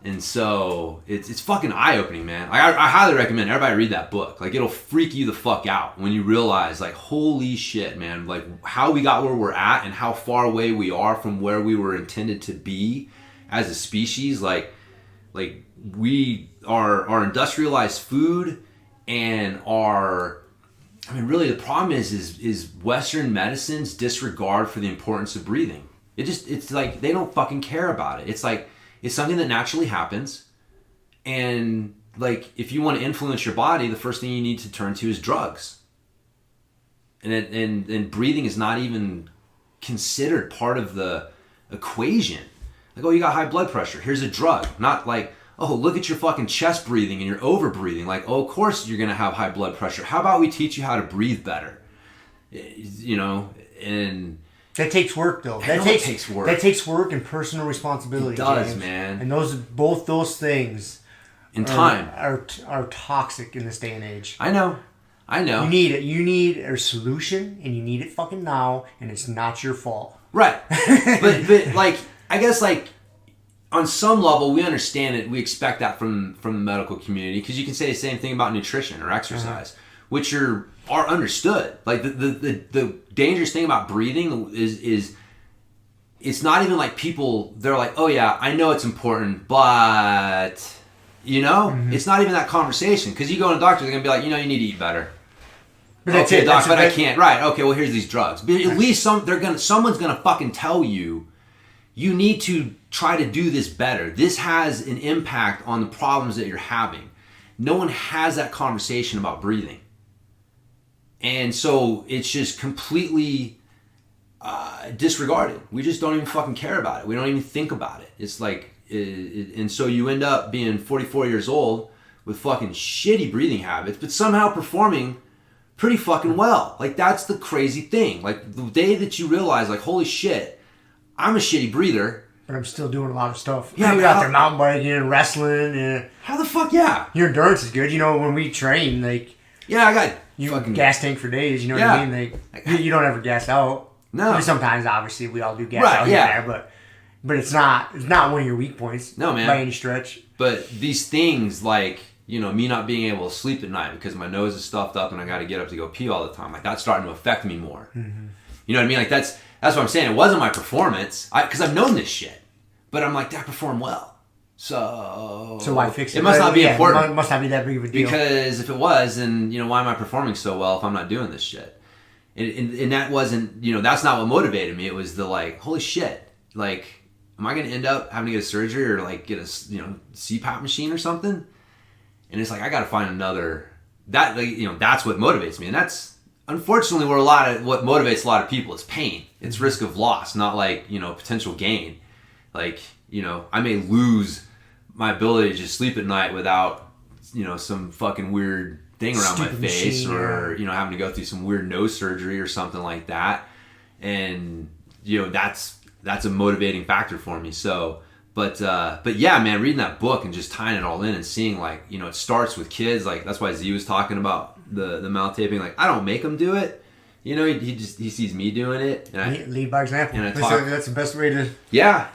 And so it's fucking eye-opening, man. I highly recommend everybody read that book. Like, it'll freak you the fuck out when you realize, like, holy shit, man, like, how we got where we're at and how far away we are from where we were intended to be as a species. Like we are industrialized food, and really the problem is Western medicine's disregard for the importance of breathing. It's like they don't fucking care about it. It's like, it's something that naturally happens, and like, if you want to influence your body, the first thing you need to turn to is drugs. And breathing is not even considered part of the equation. Like, oh, you got high blood pressure, here's a drug. Not like, oh, look at your fucking chest breathing and you're over breathing. Like, oh, of course you're gonna have high blood pressure. How about we teach you how to breathe better? And that takes work, though. That takes work. That takes work and personal responsibility. It does, James. man. And both those things in time are toxic in this day and age. I know. You need it. You need a solution, and you need it fucking now, and it's not your fault. Right. but like, I guess, like, on some level, we understand it. We expect that from the medical community, because you can say the same thing about nutrition or exercise, which are understood. Like, the dangerous thing about breathing is it's not even like people, they're like, oh yeah, I know it's important, but You know, it's not even that conversation because you go to a doctor, they're gonna be like, you know, you need to eat better. But that's okay, it. doc, but I can't. Right? Okay, well, here's these drugs. But at least someone's gonna fucking tell you, you need to try to do this better. This has an impact on the problems that you're having. No one has that conversation about breathing, and so it's just completely disregarded. We just don't even fucking care about it. We don't even think about it. It's like. And so you end up being 44 years old with fucking shitty breathing habits, but somehow performing pretty fucking well. Like, that's the crazy thing. Like, the day that you realize, like, holy shit, I'm a shitty breather. But I'm still doing a lot of stuff. Yeah, you're out there mountain biking and wrestling. And how the fuck, yeah. Your endurance is good. You know, when we train, like... Yeah, I got... You fucking gas tank for days, you know what I mean? Like, you don't ever gas out. No. I mean, sometimes, obviously, we all do gas out here and there, but it's not one of your weak points. No, man. By any stretch. But these things, like, you know, me not being able to sleep at night because my nose is stuffed up and I got to get up to go pee all the time, like, that's starting to affect me more. Mm-hmm. You know what I mean? Like, that's what I'm saying. It wasn't my performance, because I've known this shit. But I'm like, did I perform well? So why fix it? It must not be important. It must not be that big of a deal. Because if it was, then, you know, why am I performing so well if I'm not doing this shit? And that wasn't, you know, that's not what motivated me. It was the, like, holy shit, like, am I going to end up having to get a surgery or, like, get a, you know, CPAP machine or something? And it's like, I got to find another, that, like, you know, that's what motivates me. And that's, unfortunately, what motivates a lot of people is pain. It's risk of loss, not, like, you know, potential gain. Like, you know, I may lose my ability to just sleep at night without, you know, some fucking weird thing around my face or, you know, having to go through some weird nose surgery or something like that. And, you know, that's a motivating factor for me. So, but yeah, man, reading that book and just tying it all in and seeing, like, you know, it starts with kids. Like, that's why Z was talking about the mouth taping. Like, I don't make them do it. You know, he sees me doing it. And lead by example. And that's the best way to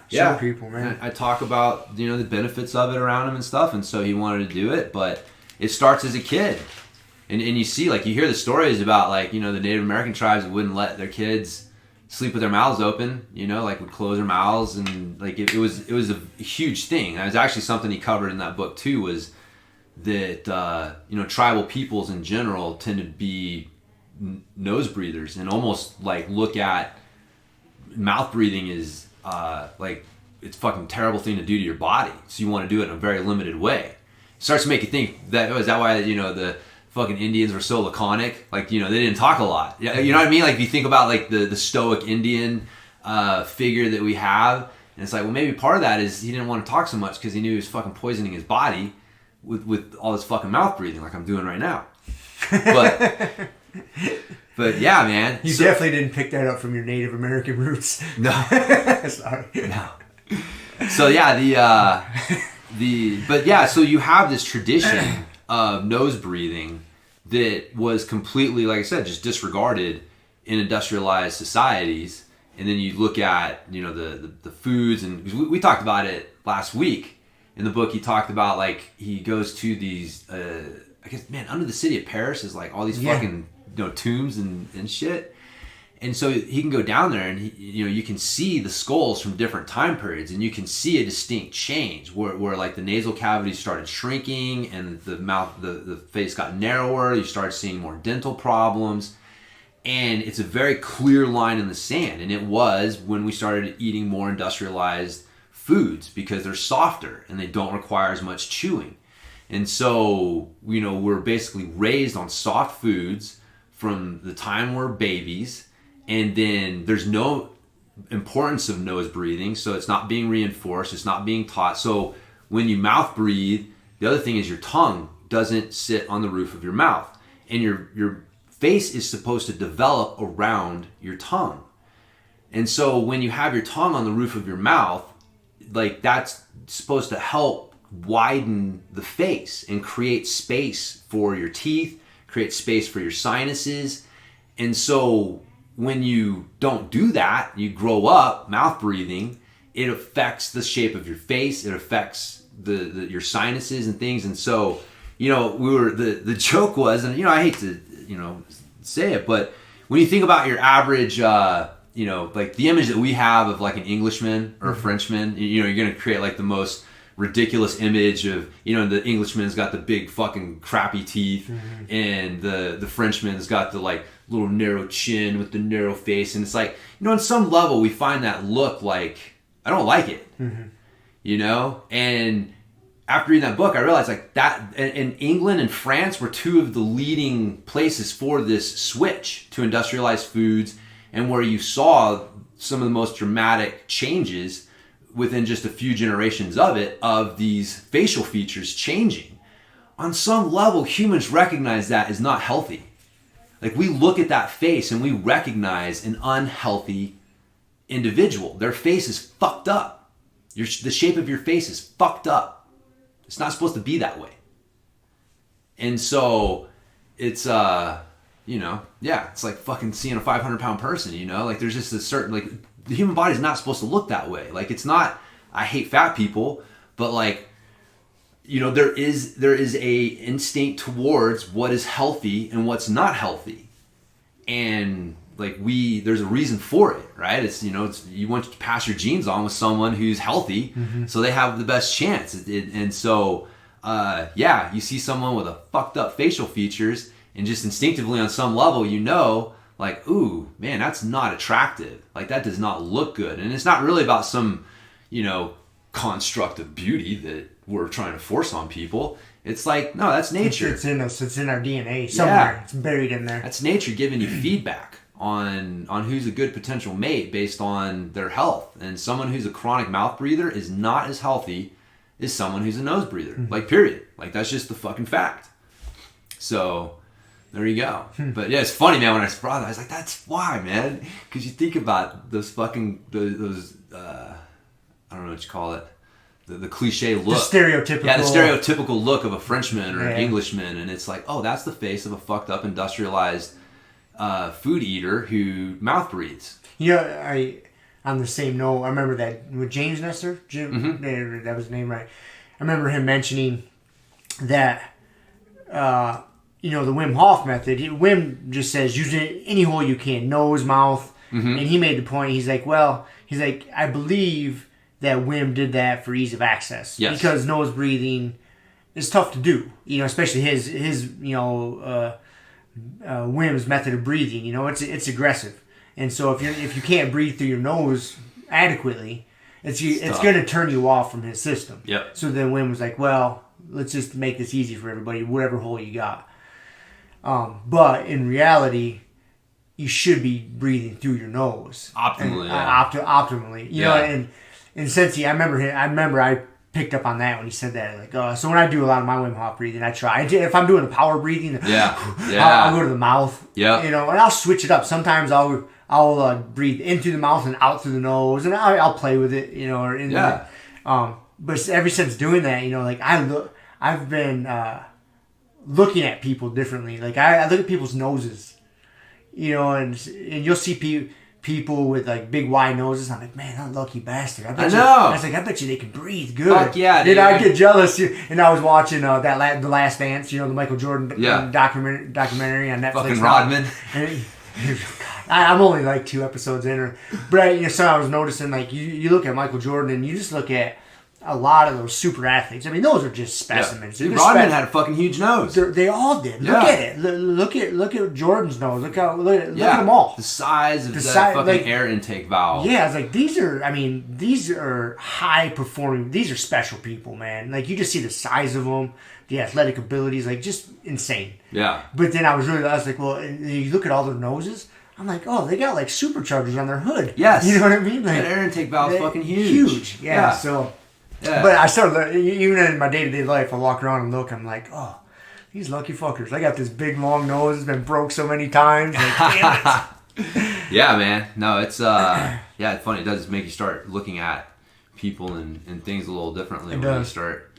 show people, man. I talk about, you know, the benefits of it around him and stuff. And so he wanted to do it, but it starts as a kid. And you see, like, you hear the stories about, like, you know, the Native American tribes that wouldn't let their kids sleep with their mouths open, you know, like, would close their mouths. And, like, it was a huge thing. And it was actually something he covered in that book, too, was that, you know, tribal peoples in general tend to be nose breathers and almost, like, look at mouth breathing is, like, it's a fucking terrible thing to do to your body. So you want to do it in a very limited way. It starts to make you think that, is that why, you know, the fucking Indians were so laconic? Like, you know, they didn't talk a lot. You know what I mean? Like, if you think about, like, the stoic Indian figure that we have, and it's like, well, maybe part of that is he didn't want to talk so much because he knew he was fucking poisoning his body with all this fucking mouth breathing like I'm doing right now. But yeah, man. You definitely didn't pick that up from your Native American roots. No. Sorry. No. So yeah, so you have this tradition of nose breathing that was completely, like I said, just disregarded in industrialized societies. And then you look at, you know, the foods, and we talked about it last week in the book. He talked about, like, he goes to these, I guess, man, under the city of Paris is, like, all these fucking, you know, tombs and shit. And so he can go down there and, you know, you can see the skulls from different time periods, and you can see a distinct change where like, the nasal cavities started shrinking and the mouth, the face got narrower. You started seeing more dental problems. And it's a very clear line in the sand. And it was when we started eating more industrialized foods because they're softer and they don't require as much chewing. And so, you know, we're basically raised on soft foods from the time we're babies. And then there's no importance of nose breathing. So it's not being reinforced. It's not being taught. So when you mouth breathe, the other thing is your tongue doesn't sit on the roof of your mouth. And your face is supposed to develop around your tongue. And so when you have your tongue on the roof of your mouth, like, that's supposed to help widen the face and create space for your teeth, create space for your sinuses. And so when you don't do that, you grow up mouth breathing, it affects the shape of your face, it affects your sinuses and things. And so, you know, the joke was, and, you know, I hate to, you know, say it, but when you think about your average, you know, like the image that we have of, like, an Englishman or a Frenchman, you know, you're going to create, like, the most ridiculous image of, the Englishman's got the big fucking crappy teeth, and the Frenchman's got the like little narrow chin with the narrow face, and it's like, on some level we find that look like, I don't like it, and after reading that book, I realized like that in England and France were two of the leading places for this switch to industrialized foods, and where you saw some of the most dramatic changes within just a few generations of these facial features changing. On some level, humans recognize that as not healthy. Like, we look at that face and we recognize an unhealthy individual. Their face is fucked up. The shape of your face is fucked up. It's not supposed to be that way. And so it's, it's like fucking seeing a 500-pound person, like there's just a certain, like, the human body is not supposed to look that way. Like, it's not, I hate fat people, but like, there is a instinct towards what is healthy and what's not healthy. And like, there's a reason for it, right? It's, you want to pass your genes on with someone who's healthy, so they have the best chance. And so, you see someone with a fucked up facial features, and just instinctively on some level, like, ooh, man, that's not attractive. Like, that does not look good. And it's not really about some, construct of beauty that we're trying to force on people. It's like, no, that's nature. It's in us. It's in our DNA somewhere. Yeah. It's buried in there. That's nature giving you feedback on who's a good potential mate based on their health. And someone who's a chronic mouth breather is not as healthy as someone who's a nose breather. Like, period. Like, that's just the fucking fact. So there you go. But yeah, it's funny, man, when I brought that, I was like, that's why, man. Because you think about those fucking, I don't know what you call it, the cliche look. The stereotypical. Yeah, the stereotypical look of a Frenchman or an Englishman. And it's like, oh, that's the face of a fucked up industrialized food eater who mouth breathes. On the same note, I remember that with James Nestor, that was his name, right? I remember him mentioning that, the Wim Hof method. Wim just says, use it any hole you can, nose, mouth. And he made the point, he's like, I believe that Wim did that for ease of access. Yes. Because nose breathing is tough to do, especially his Wim's method of breathing. It's aggressive. And so if you can't breathe through your nose adequately, it's going to turn you off from his system. Yep. So then Wim was like, well, let's just make this easy for everybody, whatever hole you got. But in reality, you should be breathing through your nose. Optimally, optimally. And since I remember I picked up on that when he said that. Like, so when I do a lot of my Wim Hof breathing, I try. If I'm doing the power breathing, I'll go to the mouth. Yeah. And I'll switch it up. Sometimes I'll breathe in through the mouth and out through the nose, and I'll play with it, but ever since doing that, I've been looking at people differently. Like, I look at people's noses, and you'll see people with like big wide noses. I'm like, man, that lucky bastard. I bet you they can breathe good. Fuck yeah, dude. Then I get jealous. And I was watching The Last Dance, the Michael Jordan documentary on Netflix. Fucking Rodman. I'm only like 2 episodes in, so I was noticing, like, you look at Michael Jordan and you just look at a lot of those super athletes. I mean, those are just specimens. Yeah. Dude, Rodman had a fucking huge nose. They all did. Look at it. Look at Jordan's nose. Look at them all. The size of that fucking air intake valve. Yeah, it's like these are high performing. These are special people, man. Like, you just see the size of them, the athletic abilities, like, just insane. Yeah. But then I was like, well, and you look at all their noses. I'm like, oh, they got like superchargers on their hood. Yes. You know what I mean? Like, that air intake valve is fucking huge. Huge. Yeah. So. Yeah. But I started, even in my day-to-day life, I walk around and look, I'm like, oh, these lucky fuckers. I got this big, long nose. It's been broke so many times. Like, damn it. Yeah, man. No, it's, it's funny. It does make you start looking at people and things a little differently when you start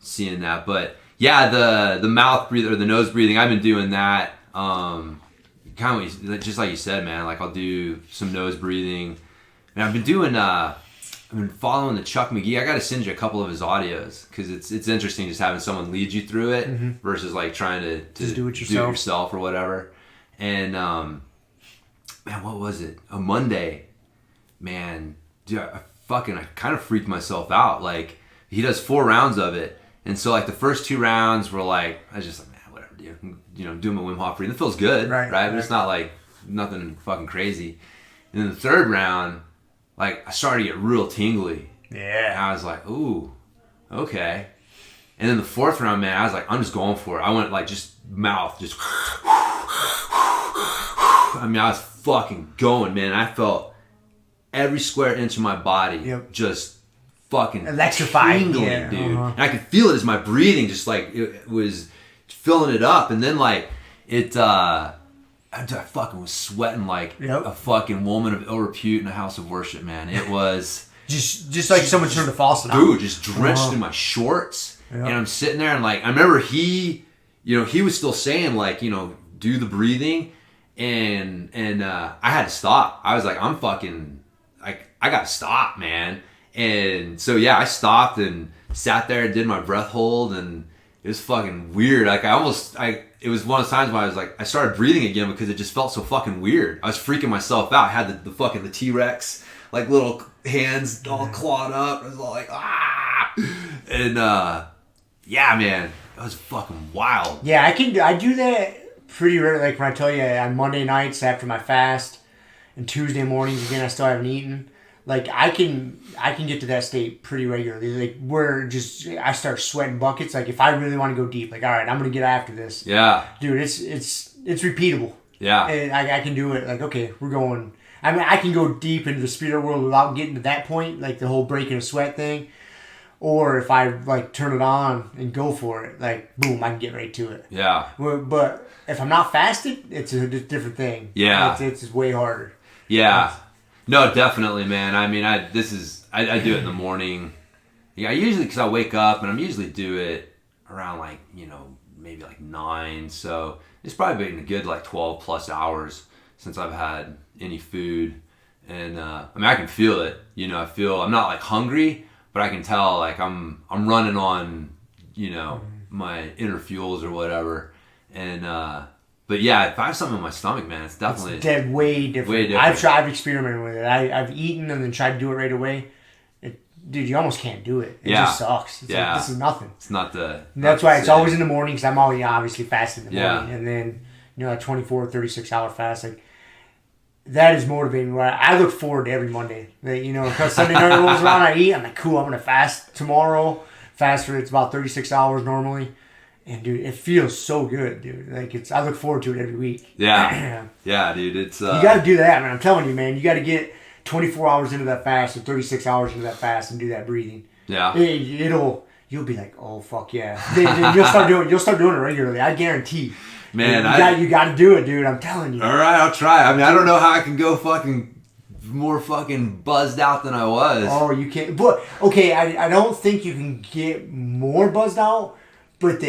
seeing that. But, yeah, the mouth breathing or the nose breathing, I've been doing that. Kind of just like you said, man. Like, I'll do some nose breathing. And I've been following the Chuck McGee. I got to send you a couple of his audios because it's interesting just having someone lead you through it versus like trying to just do it yourself or whatever. And man, what was it? A Monday, man. Dude, I kind of freaked myself out. Like, he does 4 rounds of it. And so like the first 2 rounds were like, I was just like, man, whatever, dude. You know, doing my Wim Hof breathing. It feels good, right? But it's not like nothing fucking crazy. And then the 3rd round, like I started to get real tingly. Yeah. And I was like, ooh, okay. And then the 4th round, man, I was like, I'm just going for it. I went like just mouth, just. I mean, I was fucking going, man. I felt every square inch of my body just fucking electrified, tingling, dude. And I could feel it as my breathing just like it was filling it up. And then like I fucking was sweating like a fucking woman of ill repute in a house of worship, man. It was just like someone turned the faucet on. Dude, just drenched in my shorts. And I'm sitting there and like I remember he was still saying like, you know, do the breathing. And I had to stop. I was like, I'm fucking, like, I gotta stop, man. And so, yeah, I stopped and sat there and did my breath hold, and it was fucking weird. Like, it was one of those times when I was like, I started breathing again because it just felt so fucking weird. I was freaking myself out. I had the T-Rex, like, little hands all clawed up. I was all like, ah! And, yeah, man, it was fucking wild. Yeah, I do that pretty rarely. Like when I tell you on Monday nights after my fast and Tuesday mornings again I still haven't eaten, like I can get to that state pretty regularly, like where just I start sweating buckets. Like if I really want to go deep, like all right, I'm gonna get after this, dude, it's repeatable, and I can do it. Like okay, we're going. I mean, I can go deep into the spirit world without getting to that point, like the whole breaking a sweat thing. Or if I like turn it on and go for it, like boom, I can get right to it. Yeah. But if I'm not fasted, it's a different thing. Yeah. It's way harder. Yeah. No, definitely, man. I mean, I do it in the morning. Yeah, usually because I wake up and I'm usually do it around like, you know, maybe like 9. So it's probably been a good like 12 plus hours since I've had any food. And I mean, I can feel it. You know, I'm not like hungry, but I can tell like I'm running on, you know, my inner fuels or whatever. And but yeah, if I have something in my stomach, man, it's definitely way different. Way different. I've experimented with it. I've eaten and then tried to do it right away. Dude, you almost can't do it. It just sucks. It's like, this is nothing. It's not the... That's why it's always in the morning, because I'm always obviously fasting in the morning. And then, you know, a 24, 36-hour fast, like, that is motivating. I look forward to every Monday. You know, because Sunday night rolls around, I eat. I'm like, cool, I'm going to fast tomorrow. Fast for, it's about 36 hours normally. And, dude, it feels so good, dude. Like, I look forward to it every week. Yeah. Yeah, dude, it's... You got to do that, man. I'm telling you, man. You got to get 24 hours into that fast or 36 hours into that fast and do that breathing. Yeah. You'll be like, oh, fuck yeah. You'll start doing it regularly. I guarantee. Man, you got to do it, dude. I'm telling you. All right, I'll try. I mean, I don't know how I can go more fucking buzzed out than I was. Oh, you can't. But, okay, I don't think you can get more buzzed out, but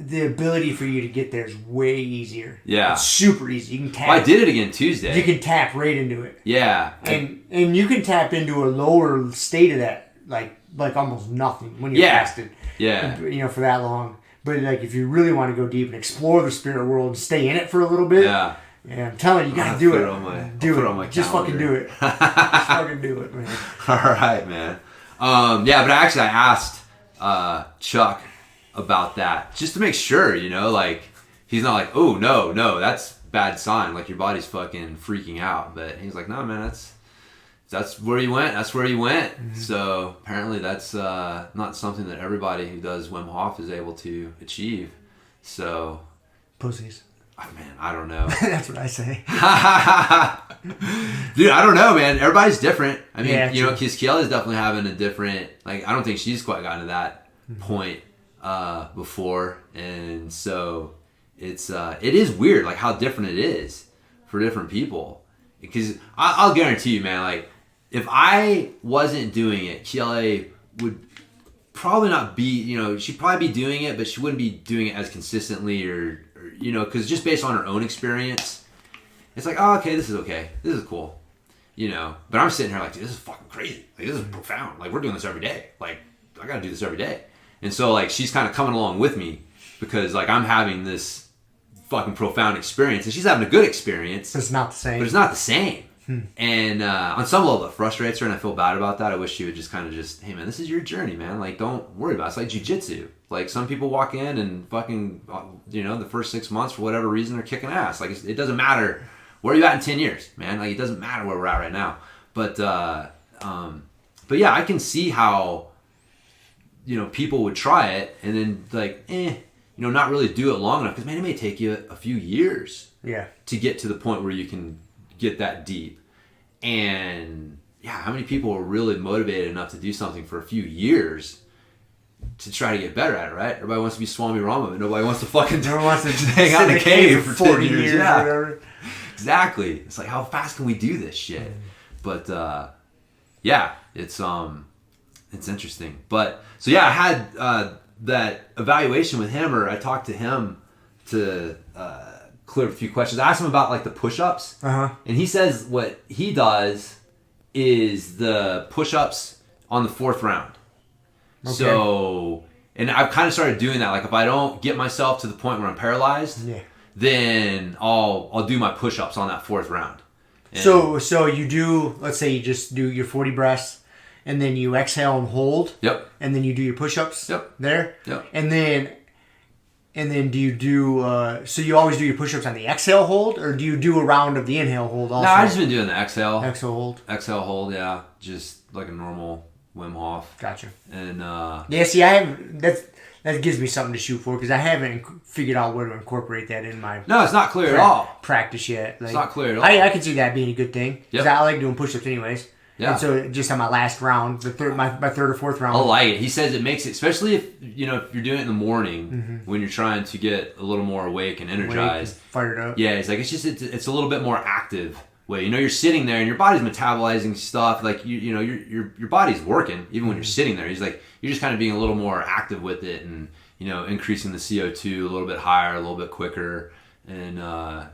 the ability for you to get there is way easier. Yeah. It's super easy. You can tap. Well, I did it again Tuesday. You can tap right into it. Yeah. And you can tap into a lower state of that, like almost nothing when you're fasted. Yeah. You know, for that long. But like if you really want to go deep and explore the spirit world and stay in it for a little bit. Yeah. Yeah, I'm telling you, you gotta do it. Do it. Just fucking do it. Just fucking do it, man. All right, man. Yeah, but actually I asked Chuck about that just to make sure, you know, like he's not like, oh no, that's bad sign, like your body's fucking freaking out. But he's like, no, man, that's where you went. That's where you went. Mm-hmm. So apparently that's not something that everybody who does Wim Hof is able to achieve. So pussies. Oh, man, I don't know. That's what I say. Dude, I don't know, man. Everybody's different. I mean, you know, Kiskiela is definitely having a different, like, I don't think she's quite gotten to that point before. And so it is weird, like, how different it is for different people. Because I'll guarantee you, man, like, if I wasn't doing it, Kiela would probably not be, you know, she'd probably be doing it, but she wouldn't be doing it as consistently or you know, because just based on her own experience, it's like, oh, okay, this is cool, you know. But I'm sitting here like, dude, this is fucking crazy. Like, this is profound. Like, we're doing this every day. Like, I gotta do this every day. And so, like, she's kind of coming along with me because, like, I'm having this fucking profound experience, and she's having a good experience. It's not the same. But it's not the same. And on some level, it frustrates her, and I feel bad about that. I wish she would just kind of hey, man, this is your journey, man. Like, don't worry about it. It's like jiu-jitsu. Like, some people walk in and fucking, the first 6 months, for whatever reason, they're kicking ass. Like, it doesn't matter where you at in 10 years, man. Like, it doesn't matter where we're at right now. But yeah, I can see how, people would try it and then, like, not really do it long enough. Because, man, it may take you a few years to get to the point where you can get that deep. And yeah, how many people are really motivated enough to do something for a few years to try to get better at it, right? Everybody wants to be Swami Rama, but nobody wants to fucking hang out in a cave for 40 years. Yeah, or whatever. Exactly. It's like, how fast can we do this shit? But yeah, it's interesting. But so yeah, I had that evaluation with him, or I talked to him to clear up a few questions. I asked him about like the push-ups, and he says what he does is the push-ups on the 4th round. Okay. So, and I've kind of started doing that. Like, if I don't get myself to the point where I'm paralyzed, then I'll do my push-ups on that 4th round. And so you do, let's say you just do your 40 breaths, and then you exhale and hold. Yep. And then you do your push-ups. Yep. There. Yep. And then do you do, so you always do your push-ups on the exhale hold, or do you do a round of the inhale hold also? No, I've just been doing the exhale. Exhale hold. Exhale hold, yeah. Just like a normal Wim Hof. Gotcha. And, yeah, see, that gives me something to shoot for, because I haven't figured out where to incorporate that in my... No, it's not clear at all. ...practice yet. Like, it's not clear at all. I can see that being a good thing, because I like doing push-ups anyways. Yeah. And so just on my last round, my 3rd or 4th round. I like it. He says it makes it, especially if if you're doing it in the morning when you're trying to get a little more awake and energized, fired up. Yeah, it's like it's a little bit more active way. You're sitting there and your body's metabolizing stuff. Like your body's working even when you're sitting there. He's like, you're just kind of being a little more active with it and increasing the CO2 a little bit higher, a little bit quicker, and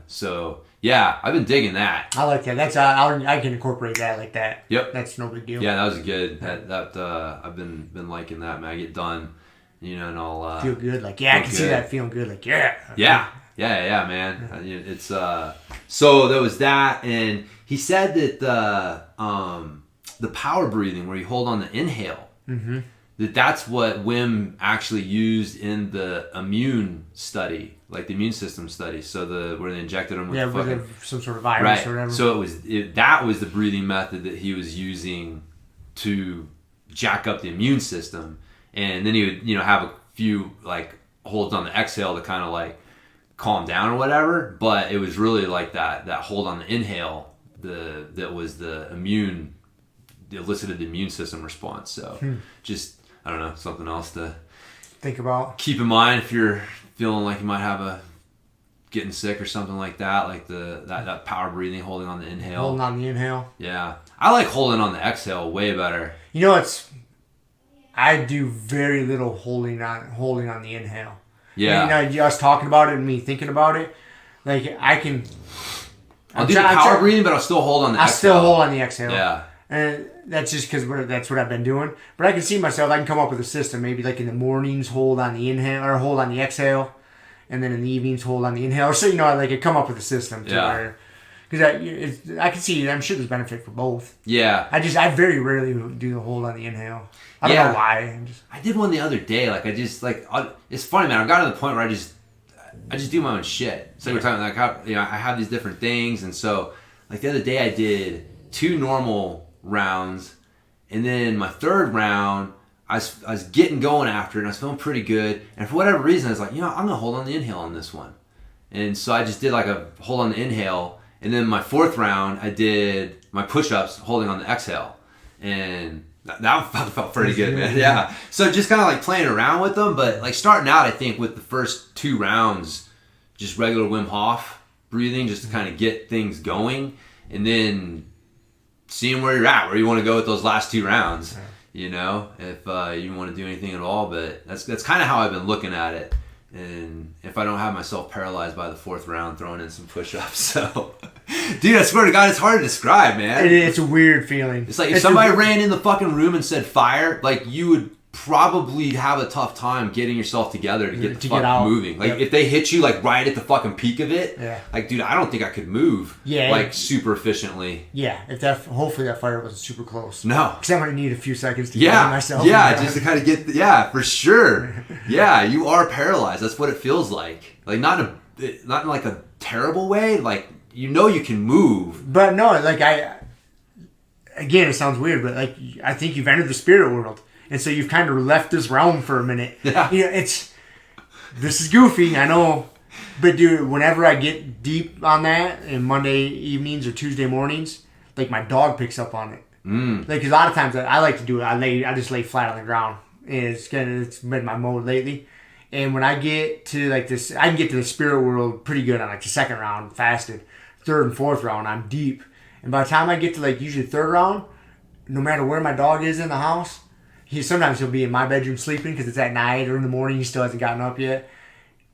so. Yeah, I've been digging that. I like that. That's I can incorporate that like that. Yep, that's no big deal. Yeah, that was good. That I've been liking that. Man, I get done, and I'll feel good. Like I can see that feeling good. Like yeah, man. It's so there was that, and he said that the power breathing where you hold on the inhale. Mm-hmm. That's what Wim actually used in the immune study, like the immune system study. So where they injected him with some sort of virus or whatever. So that was the breathing method that he was using to jack up the immune system, and then he would have a few like holds on the exhale to kind of like calm down or whatever. But it was really like that hold on the inhale that was the elicited the immune system response. So just. I don't know, something else to think about. Keep in mind if you're feeling like you might have getting sick or something like that, like that power breathing, holding on the inhale. Holding on the inhale. Yeah. I like holding on the exhale way better. I do very little holding on the inhale. Yeah. I mean, just talking about it and me thinking about it, like I'll do the power breathing, but I'll still hold on the exhale. I still hold on the exhale. Yeah. And that's just because that's what I've been doing. But I can see myself, I can come up with a system. Maybe like in the mornings, hold on the inhale, or hold on the exhale. And then in the evenings, hold on the inhale. So, I come up with a system to where... Because I can see, I'm sure there's benefit for both. Yeah. I very rarely do the hold on the inhale. I don't know why. I did one the other day. Like, it's funny, man. I've gotten to the point where I just do my own shit. So we're talking, like, how, I have these different things. And so, like, the other day I did 2 normal rounds, and then my 3rd round I was getting going after it, and I was feeling pretty good, and for whatever reason I was like, I'm gonna hold on the inhale on this one, and so I just did like a hold on the inhale, and then my 4th round I did my push-ups holding on the exhale, and that felt pretty good, man. Yeah, so just kind of like playing around with them, but like starting out I think with the first 2 rounds just regular Wim Hof breathing just to kind of get things going, and then seeing where you're at, where you want to go with those last 2 rounds, if you want to do anything at all. But that's kind of how I've been looking at it. And if I don't have myself paralyzed by the 4th round, throwing in some push-ups. So, dude, I swear to God, it's hard to describe, man. It's a weird feeling. It's like if somebody ran in the fucking room and said fire, like you would probably have a tough time getting yourself together to get the fuck out. moving. Like if they hit you like right at the fucking peak of it, like dude, I don't think I could move like super efficiently. Yeah, hopefully that fire wasn't super close. No. Because I might need a few seconds to get myself. Yeah, just to kind of get, for sure. Yeah, you are paralyzed. That's what it feels like. Like not in like a terrible way. Like you can move. But no, like again, it sounds weird, but like I think you've entered the spirit world. And so you've kind of left this realm for a minute. Yeah. This is goofy, I know. But dude, whenever I get deep on that in Monday evenings or Tuesday mornings, like my dog picks up on it. Like 'cause a lot of times I like to do it. I just lay flat on the ground. And it's been my mode lately. And when I get to like this, I can get to the spirit world pretty good on like the second round, fasted. Third and fourth round, I'm deep. And by the time I get to like usually third round, no matter where my dog is in the house, sometimes he'll be in my bedroom sleeping because it's at night or in the morning. He still hasn't gotten up yet.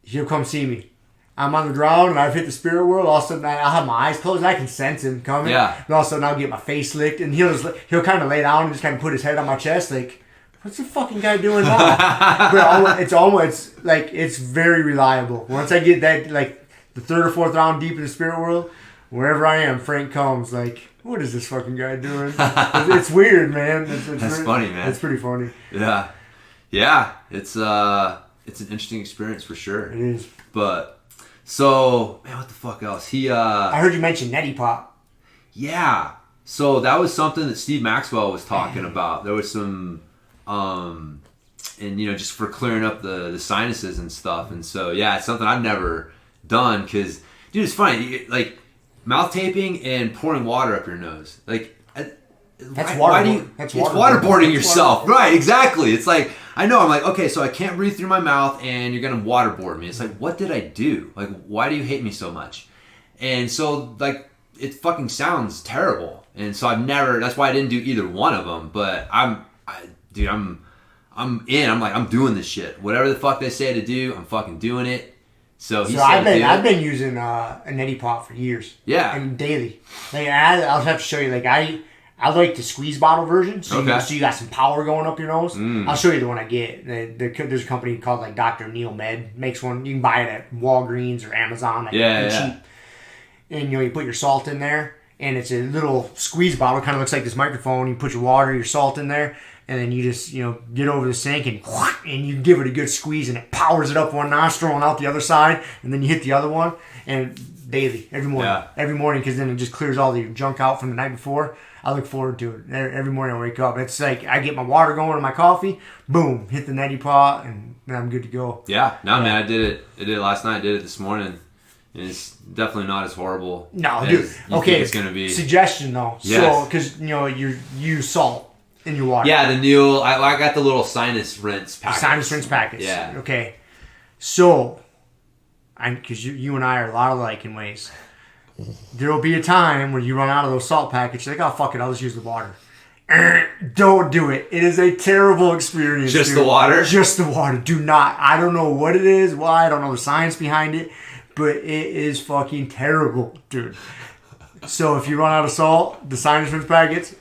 He'll come see me. I'm on the ground and I've hit the spirit world. All of a sudden, I'll have my eyes closed and I can sense him coming. Yeah. And all of a sudden, I'll get my face licked and he'll kind of lay down and just kind of put his head on my chest like, what's the fucking guy doing now? But it's very reliable. Once I get that, like the third or fourth round deep in the spirit world, wherever I am, Frank comes like, what is this fucking guy doing? It's weird, man. That's funny, man. It's pretty funny. Yeah. Yeah. It's an interesting experience for sure. It is. But, so, man, what the fuck else? I heard you mention neti pot. Yeah. So that was something that Steve Maxwell was talking about. There was some, and just for clearing up the sinuses and stuff. And so, yeah, it's something I've never done because, dude, it's funny. Like, mouth taping and pouring water up your nose. Like, that's waterboarding. It's waterboarding yourself. Right, exactly. It's like, I know, I'm like, okay, so I can't breathe through my mouth and you're going to waterboard me. It's like, what did I do? Like, why do you hate me so much? And so, like, it fucking sounds terrible. And so that's why I didn't do either one of them. But I'm in. I'm like, I'm doing this shit. Whatever the fuck they say to do, I'm fucking doing it. So I've been using a neti pot for years. Yeah. And daily. Like I'll have to show you. Like I like the squeeze bottle version. So you got some power going up your nose. I'll show you the one I get. There's a company called like Dr. Neil Med makes one. You can buy it at Walgreens or Amazon. Cheap. And you put your salt in there, and it's a little squeeze bottle. Kind of looks like this microphone. You put your water, your salt in there. And then you just, get over the sink and you give it a good squeeze and it powers it up one nostril and out the other side. And then you hit the other one. And daily, every morning. Yeah. Every morning because then it just clears all the junk out from the night before. I look forward to it. Every morning I wake up. It's like I get my water going in my coffee. Boom. Hit the neti pot and then I'm good to go. Yeah. No, man. I did it. I did it last night. I did it this morning. And it's definitely not as horrible. No, dude. Okay. It's going to be. Suggestion though. Yes. So, because, you use salt. In your water. Yeah, the new. I got the little sinus rinse package. Sinus rinse package. Yeah. Okay. So, because you and I are a lot alike in ways. There will be a time where you run out of those salt packets. You're like, oh fuck it, I'll just use the water. Don't do it. It is a terrible experience. Just the water. Just the water. Do not. I don't know what it is. Why? I don't know the science behind it, but it is fucking terrible, dude. So if you run out of salt, the sinus rinse packets.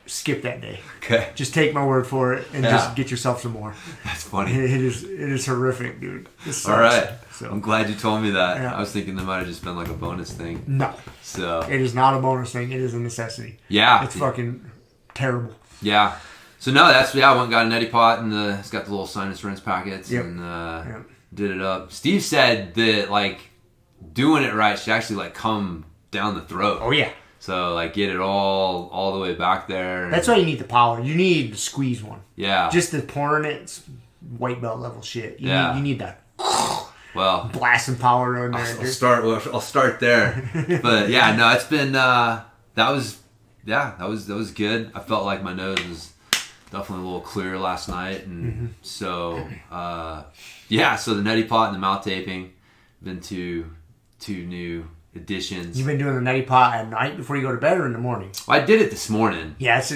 Skip that day. Okay. Just take my word for it and just get yourself some more. That's funny. It is horrific, dude. All right. So. I'm glad you told me that. Yeah. I was thinking that might have just been like a bonus thing. No. So it is not a bonus thing. It is a necessity. Yeah. It's fucking terrible. Yeah. So no, I went and got a neti pot and it's got the little sinus rinse packets and did it up. Steve said that like doing it right should actually like come down the throat. Oh yeah. So, like, get it all the way back there. That's why you need the power. You need the squeeze one. Yeah. Just the pouring it, it's white belt level shit. You need that. Well. Blasting power in there. I'll start there. But, yeah, no, it's been, that was good. I felt like my nose was definitely a little clearer last night. And so, so the neti pot and the mouth taping, been two new additions. You've been doing the neti pot at night before you go to bed or in the morning? Well, I did it this morning. Yeah, so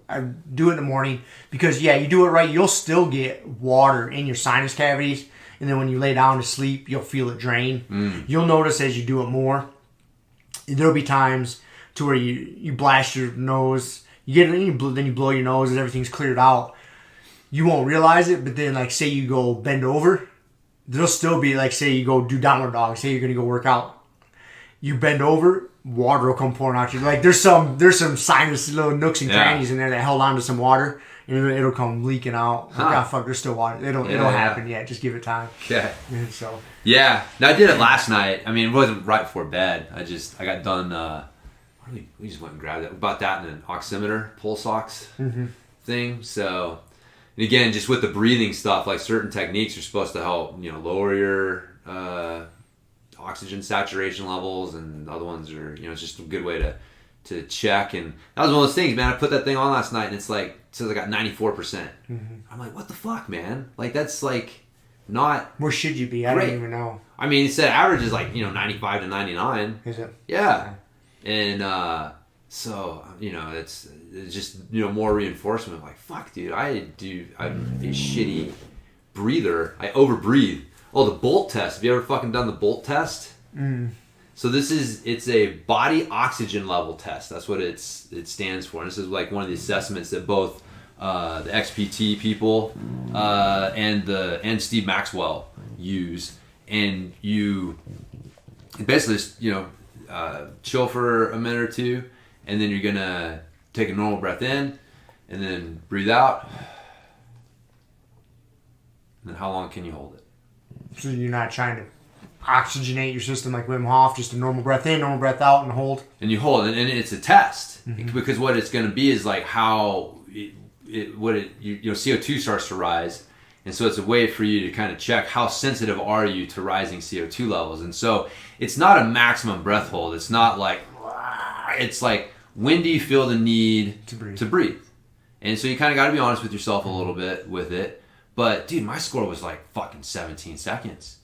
I do it in the morning because, you do it right. You'll still get water in your sinus cavities. And then when you lay down to sleep, you'll feel it drain. You'll notice as you do it more, there'll be times to where you blast your nose. You get it, then you blow your nose and everything's cleared out. you won't realize it, but then like say you go bend over, there'll still be like say you go do downward dog, say you're gonna go work out. You bend over, water will come pouring out you. Like there's some sinus little nooks and crannies in there that held on to some water, and it'll come leaking out. Huh. Like, oh fuck, there's still water. It'll happen yet. Just give it time. Okay. So. Yeah, no, I did it last night. I mean, it wasn't right before bed. I got done. We just went and grabbed it. We bought that in an oximeter, pulse ox thing. So, and again, just with the breathing stuff, like certain techniques are supposed to help, lower your oxygen saturation levels, and other ones are, it's just a good way to check. And that was one of those things, man. I put that thing on last night, and it's like, it says I got 94%. I'm like, what the fuck, man? Like, that's like not. Where should you be? I don't even know. I mean, it said average is like 95 to 99. Is it? Yeah. And so it's just more reinforcement. Like, fuck, dude, I'm a shitty breather. I overbreathe. Oh, the Bolt test. Have you ever fucking done the Bolt test? So it's a body oxygen level test. That's what it stands for. And this is like one of the assessments that both the XPT people and Steve Maxwell use. And you basically just, chill for a minute or two, and then you're gonna take a normal breath in, and then breathe out. And then how long can you hold it? So you're not trying to oxygenate your system like Wim Hof, just a normal breath in, normal breath out, and hold. And you hold it, and it's a test because what it's gonna be is like how CO2 starts to rise. And so it's a way for you to kind of check how sensitive are you to rising CO2 levels. And so it's not a maximum breath hold. It's not like, it's like, when do you feel the need to breathe? And so you kind of got to be honest with yourself a little bit with it. But dude, my score was like fucking 17 seconds.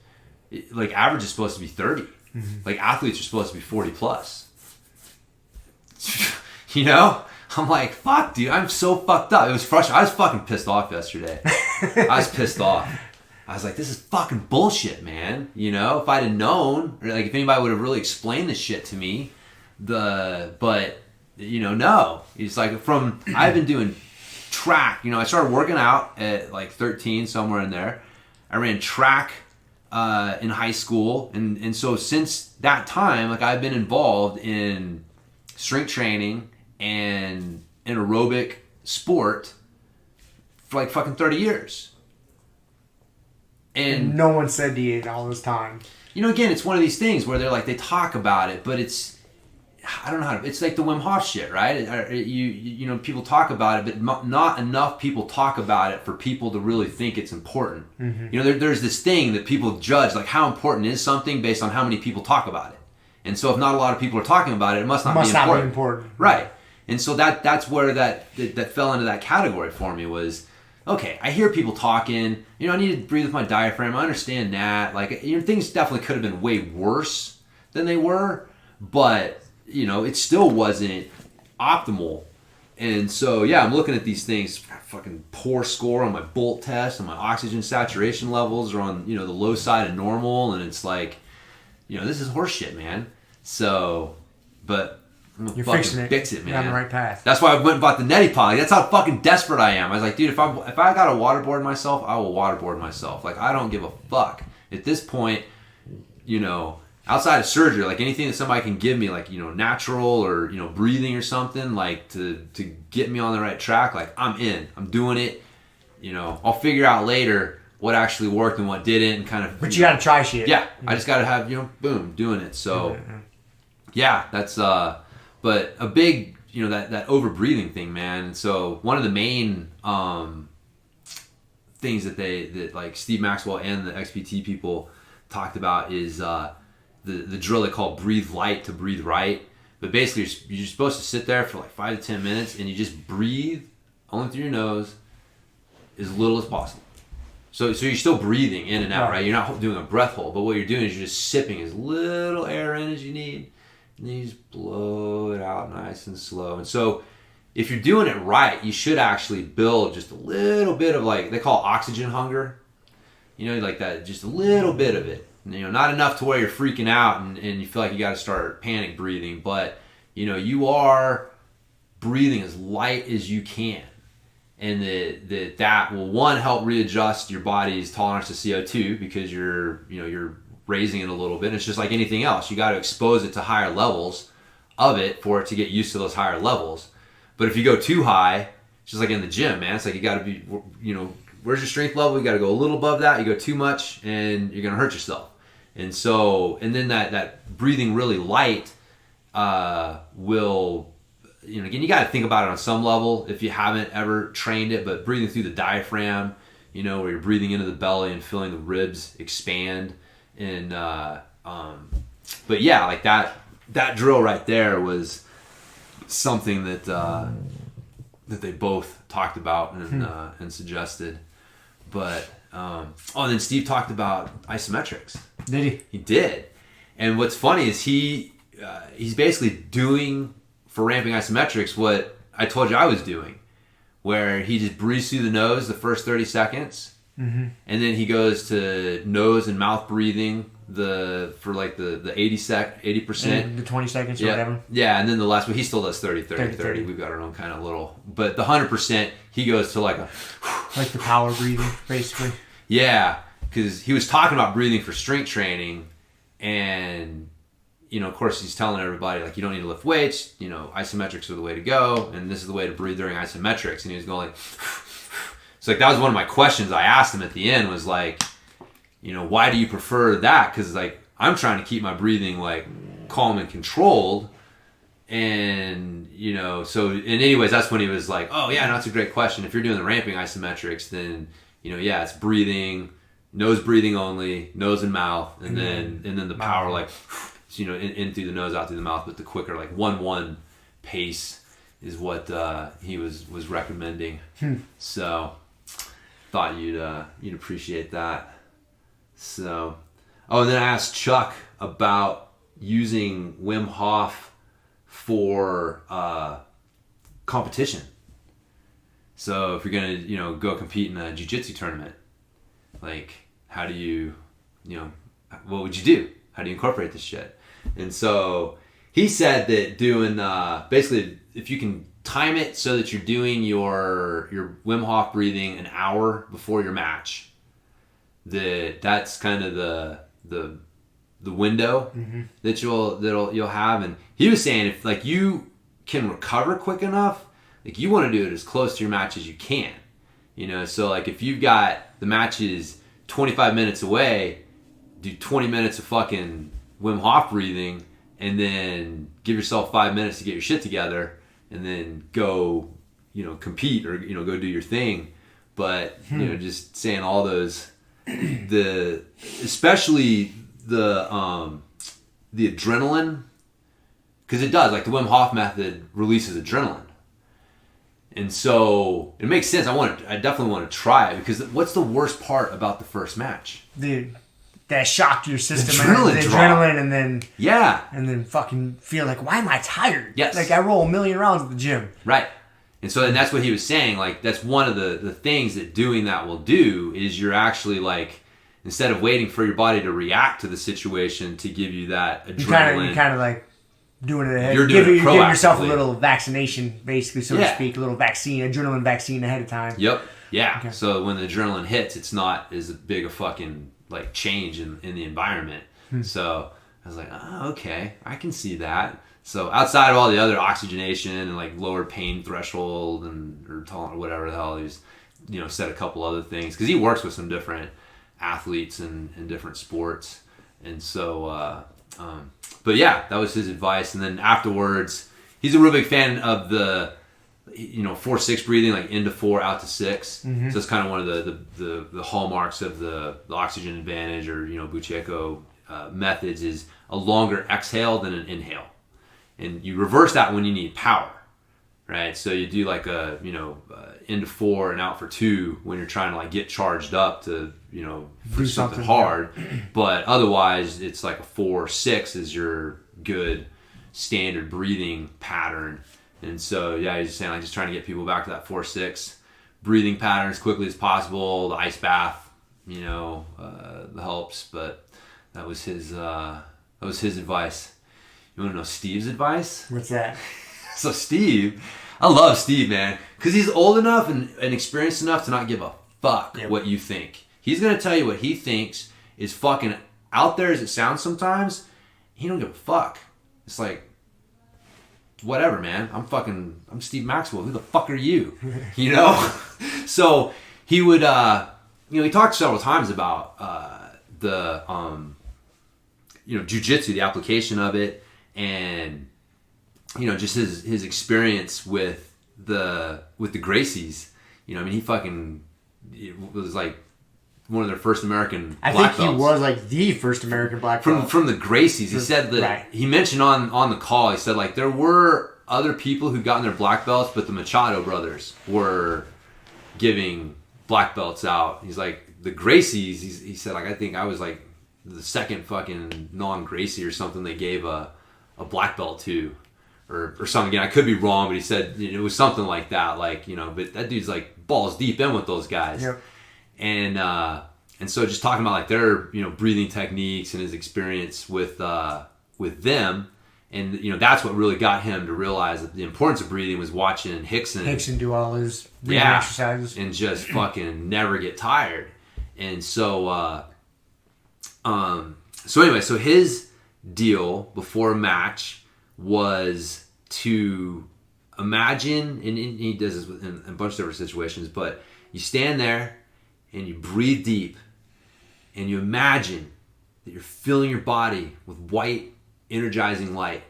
Like average is supposed to be 30. Like athletes are supposed to be 40 plus. I'm like, fuck, dude, I'm so fucked up. It was frustrating. I was fucking pissed off yesterday. I was pissed off. I was like, this is fucking bullshit, man. If I'd have known, or like if anybody would have really explained this shit to me, no. It's like I've been doing track. I started working out at like 13, somewhere in there. I ran track in high school. And so since that time, like I've been involved in strength training and an aerobic sport for like fucking 30 years. And no one said to you all this time. Again, it's one of these things where they talk about it, but I don't know it's like the Wim Hof shit, right? People talk about it, but not enough people talk about it for people to really think it's important. There's this thing that people judge, like how important is something based on how many people talk about it. And so if not a lot of people are talking about it, it must not be important. Right. And so that's where that fell into that category for me was, okay, I hear people talking, I need to breathe with my diaphragm. I understand that. Like, things definitely could have been way worse than they were, but, it still wasn't optimal. And so, yeah, I'm looking at these things, fucking poor score on my Bolt test, and my oxygen saturation levels are on, the low side of normal, and it's like, this is horse shit, man. So, but you're fixing it. Fix it, man. You're on the right path. That's why I went and bought the neti pot. Like, that's how fucking desperate I am. I was like, dude, if I got to waterboard myself, I will waterboard myself. Like, I don't give a fuck. At this point, outside of surgery, like anything that somebody can give me, like, natural or, breathing or something, like to get me on the right track, like I'm in. I'm doing it. I'll figure out later what actually worked and what didn't, and kind of. But you got to try shit. Yeah. I just got to have, boom, doing it. So, yeah, that's but a big, that over breathing thing, man. And so one of the main things that like Steve Maxwell and the XPT people talked about is the drill they call breathe light to breathe right. But basically, you're supposed to sit there for like 5 to 10 minutes, and you just breathe only through your nose as little as possible. So you're still breathing in and out, right? You're not doing a breath hold, but what you're doing is you're just sipping as little air in as you need, and then you just blow it out nice and slow. And so if you're doing it right, you should actually build just a little bit of, like, they call oxygen hunger. Like that, just a little bit of it. Not enough to where you're freaking out and you feel like you got to start panic breathing, but you are breathing as light as you can. and that will, one, help readjust your body's tolerance to CO2 because you're raising it a little bit. And it's just like anything else. You got to expose it to higher levels of it for it to get used to those higher levels. But if you go too high, it's just like in the gym, man. It's like you got to be, where's your strength level? You got to go a little above that. You go too much and you're going to hurt yourself. And then that breathing really light will, again, you got to think about it on some level if you haven't ever trained it, but breathing through the diaphragm, where you're breathing into the belly and feeling the ribs expand. And, but yeah, like that drill right there was something that they both talked about and suggested. But, and then Steve talked about isometrics. Did he? He did. And what's funny is he's basically doing for ramping isometrics what I told you I was doing, where he just breathes through the nose the first 30 seconds, and then he goes to nose and mouth breathing for the 80%, the 20 seconds or whatever. Yeah, and then the last one he still does 30. We've got our own kind of little, but the 100% he goes to like the power breathing basically. Yeah, because he was talking about breathing for strength training, and of course he's telling everybody like you don't need to lift weights, isometrics are the way to go, and this is the way to breathe during isometrics. And he was going like, so like that was one of my questions I asked him at the end was like, why do you prefer that? Because like I'm trying to keep my breathing like calm and controlled, and so and anyways that's when he was like, oh yeah, no, that's a great question. If you're doing the ramping isometrics, then it's breathing, nose breathing only, nose and mouth, and then the power like in through the nose, out through the mouth, but the quicker like 1-1 pace is what he was recommending. So thought you'd appreciate that. So and then I asked Chuck about using Wim Hof for competition. So if you're gonna go compete in a jiu-jitsu tournament, like how do you what would you do? How do you incorporate this shit? And so he said that doing basically if you can time it so that you're doing your Wim Hof breathing an hour before your match, that's kind of the window that you'll have. And he was saying if like you can recover quick enough, like you want to do it as close to your match as you can, so like if you've got the match is 25 minutes away, do 20 minutes of fucking Wim Hof breathing, and then give yourself 5 minutes to get your shit together, and then go, compete or go do your thing. But just saying all those, especially the adrenaline, because it does, like the Wim Hof method releases adrenaline. And so it makes sense. I definitely want to try it, because what's the worst part about the first match? Dude, that shocked your system. Adrenaline, and then and then fucking feel like, why am I tired? Yes. Like I roll 1,000,000 rounds at the gym. Right. And so, and that's what he was saying. Like that's one of the things that doing that will do is you're actually like, instead of waiting for your body to react to the situation to give you that adrenaline, you kind of like doing it ahead. You're doing it giving yourself a proactively. little vaccination, basically, so to speak, a little adrenaline vaccine ahead of time. Yep. Yeah. Okay. So when the adrenaline hits, it's not as big a fucking like change in the environment. So I was like, oh, okay, I can see that. So outside of all the other oxygenation and like lower pain threshold or tolerance or whatever the hell, he's said a couple other things, because he works with some different athletes in different sports. And so but yeah, that was his advice. And then afterwards, he's a real big fan of the 4-6 breathing, like into 4 out to 6. So it's kind of one of the hallmarks of the oxygen advantage, or Bucheco methods, is a longer exhale than an inhale. And you reverse that when you need power, right? So you do like a into 4 and out for 2 when you're trying to like get charged up to for something hard. But otherwise, it's like a 4-6 is your good standard breathing pattern. And so yeah, he's saying like just trying to get people back to that 4-6 breathing pattern as quickly as possible. The ice bath, helps. But that was his advice. You want to know Steve's advice? What's that? So Steve, I love Steve, man, because he's old enough and experienced enough to not give a fuck what you think. He's going to tell you what he thinks is fucking out there as it sounds sometimes. He don't give a fuck. It's like, whatever, man. I'm Steve Maxwell. Who the fuck are you? You know? So he would, he talked several times about the jiu-jitsu, the application of it, and just his experience with the Gracies. He was like one of their first American black belts. I think he was like the first American black belt. From the Gracies. He said that he mentioned on the call, he said like there were other people who'd gotten their black belts, but the Machado brothers were giving black belts out. He's like, the Gracies, he said, like, I think I was like the second fucking non-Gracie or something they gave a black belt to, or something. Again, I could be wrong, but he said it was something like that, like, but that dude's like balls deep in with those guys. Yep. And so just talking about like their breathing techniques and his experience with them, and that's what really got him to realize that the importance of breathing was watching Hickson do all his breathing exercises and just fucking never get tired. And so so his deal before a match was to imagine, and he does this in a bunch of different situations, but you stand there and you breathe deep and you imagine that you're filling your body with white, energizing light.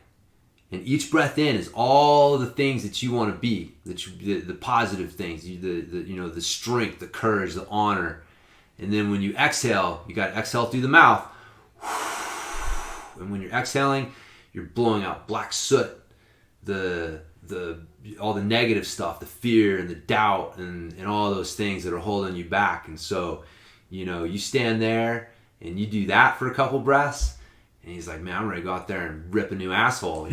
And each breath in is all the things that you want to be, the positive things, the strength, the courage, the honor. And then when you exhale, you got to exhale through the mouth. And when you're exhaling, you're blowing out black soot, all the negative stuff, the fear and the doubt and all those things that are holding you back. And so, you stand there and you do that for a couple breaths. And he's like, man, I'm ready to go out there and rip a new asshole.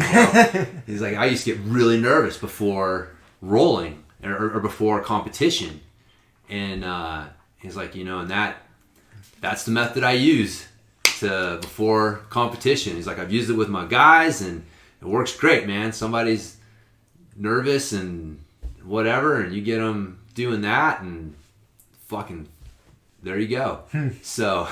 He's like, I used to get really nervous before rolling or before competition. And he's like, and that's the method I use before competition. He's like, I've used it with my guys and it works great, man. Somebody's nervous and whatever, and you get them doing that, and fucking there you go. So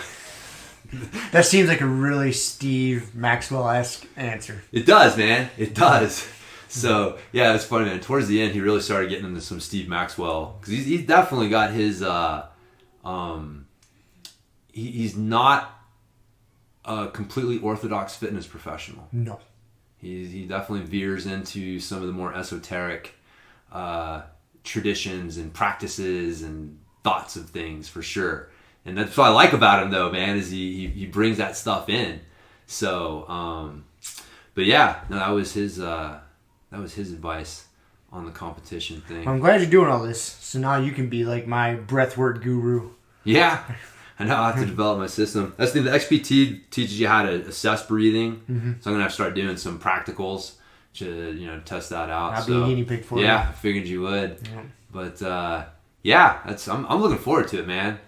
that seems like a really Steve Maxwell-esque answer. It does, man. It does. So yeah, it's funny, man. Towards the end, he really started getting into some Steve Maxwell, because he's definitely got his he's not a completely orthodox fitness professional. No. He definitely veers into some of the more esoteric traditions and practices and thoughts of things, for sure. And that's what I like about him, though, man, is he brings that stuff in. So, but yeah, no, that was his advice on the competition thing. I'm glad you're doing all this, so now you can be like my breathwork guru. Yeah. I know I have to develop my system. That's the XPT teaches you how to assess breathing. Mm-hmm. So I'm gonna have to start doing some practicals to test that out. I'll be a guinea pig for you. Yeah, I figured you would. Yeah. But yeah, I'm looking forward to it, man.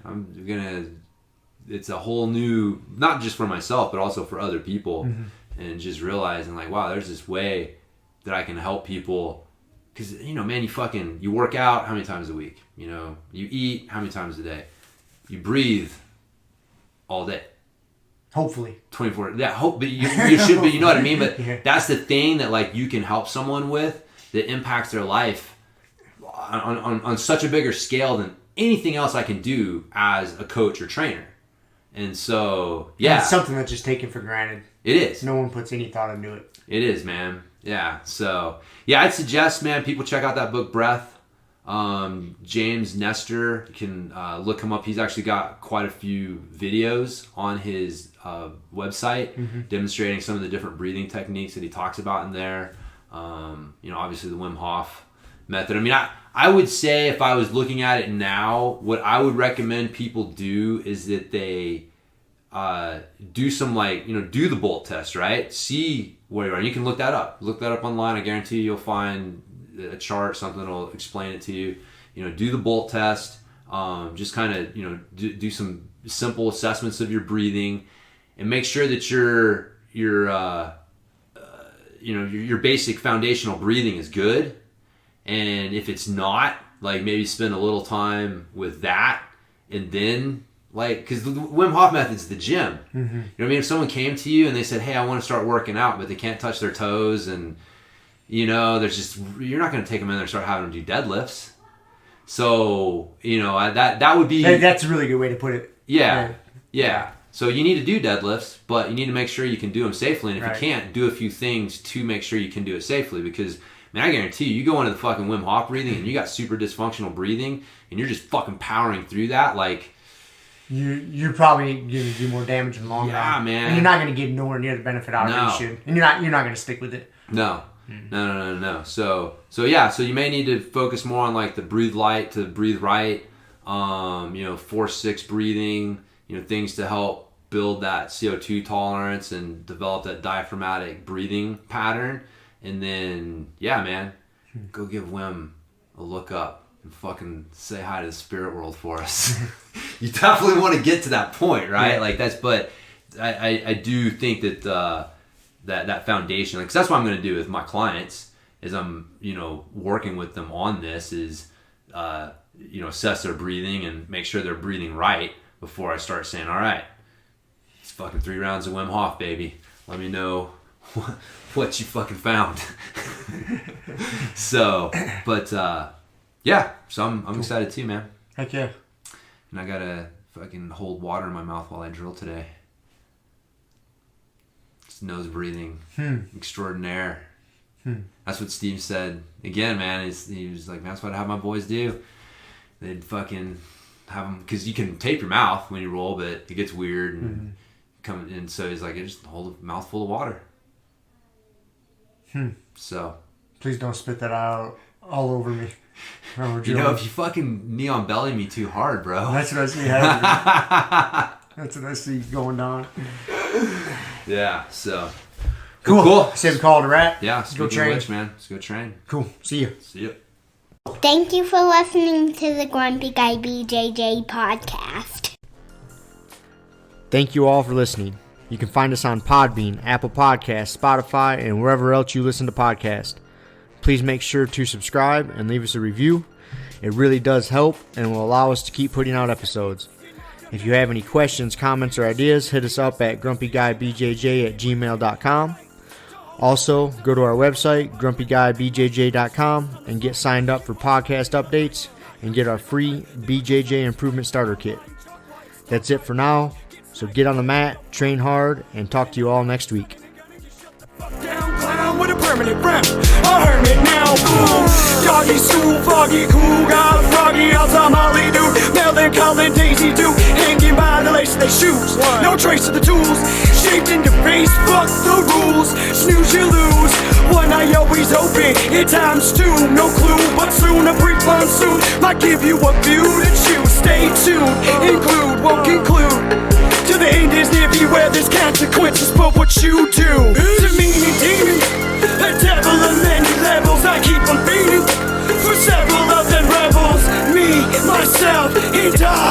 It's a whole new, not just for myself, but also for other people, and just realizing like, wow, there's this way that I can help people. Because man, you work out how many times a week? You eat how many times a day? You breathe all day. Hopefully. 24. Yeah, but you should be, you know what I mean? But that's the thing that like you can help someone with that impacts their life on such a bigger scale than anything else I can do as a coach or trainer. And so, yeah. And it's something that's just taken for granted. It is. No one puts any thought into it. It is, man. Yeah. So, yeah, I'd suggest, man, people check out that book, Breath. James Nestor, you can look him up. He's actually got quite a few videos on his website demonstrating some of the different breathing techniques that he talks about in there. Obviously the Wim Hof method. I mean, I would say if I was looking at it now, what I would recommend people do is that they do some do the Bolt test, right? See where you are. And you can look that up. Look that up online. I guarantee you'll find a chart, something that'll explain it to you. Do the Bolt test. Just kind of do some simple assessments of your breathing, and make sure that you're your basic foundational breathing is good. And if it's not, like maybe spend a little time with that, and then like, because the Wim Hof method's the gym. You know what I mean? If someone came to you and they said, "Hey, I want to start working out," but they can't touch their toes, and there's just, you're not going to take them in there and start having them do deadlifts. So that would be, that's a really good way to put it. Yeah. So you need to do deadlifts, but you need to make sure you can do them safely. And if you can't, do a few things to make sure you can do it safely. Because, man, I guarantee you go into the fucking Wim Hof breathing and you got super dysfunctional breathing and you're just fucking powering through that. Like, you're probably going to do more damage in the long run. Yeah, man. And you're not going to get nowhere near the benefit out of it you should. And you're not going to stick with it. No. So you may need to focus more on like the breathe light to breathe right. 4-6 breathing. Things to help build that CO2 tolerance and develop that diaphragmatic breathing pattern. And then, go give Wim a look up and fucking say hi to the spirit world for us. You definitely want to get to that point, right? Yeah. Like but I do think that that foundation, because that's what I'm going to do with my clients is I'm, working with them on this is, assess their breathing and make sure they're breathing right before I start saying, all right, it's fucking 3 rounds of Wim Hof, baby. Let me know what you fucking found. So I'm excited too, man. Heck yeah. And I gotta fucking hold water in my mouth while I drill today. It's nose breathing extraordinaire. That's what Steve said. Again, man, he was like, man, that's what I have my boys do. They'd fucking have them, because you can tape your mouth when you roll, but it gets weird and and so he's like, just hold a mouthful of water. So please don't spit that out all over me. If you fucking neon belly me too hard, bro. That's what I see happening. That's what I see going down. Yeah, so cool. Say we call it a wrap. Yeah, let's go train, man. Let's go train. Cool. See you. Thank you for listening to the Grumpy Guy BJJ Podcast. Thank you all for listening. You can find us on Podbean, Apple Podcasts, Spotify, and wherever else you listen to podcasts. Please make sure to subscribe and leave us a review. It really does help and will allow us to keep putting out episodes. If you have any questions, comments, or ideas, hit us up at grumpyguybjj@gmail.com. Also, go to our website, grumpyguybjj.com, and get signed up for podcast updates and get our free BJJ Improvement Starter Kit. That's it for now, so get on the mat, train hard, and talk to you all next week. With a permanent rep, a hermit now, boom. Doggy stool, foggy, cool, got a froggy, outside Molly dude. Melancholy Daisy Duke, hanging by the lace of their shoes. No trace of the tools, shaped into face, fuck the rules. Snooze, you lose. One eye always open, at times two, no clue. But soon a brief monsoon might give you a view to choose. Stay tuned, include, won't conclude. To the end is near, beware there's consequences for what you do. To me, demon, a devil of many levels, I keep on beating. For several of them rebels, me, myself, and I.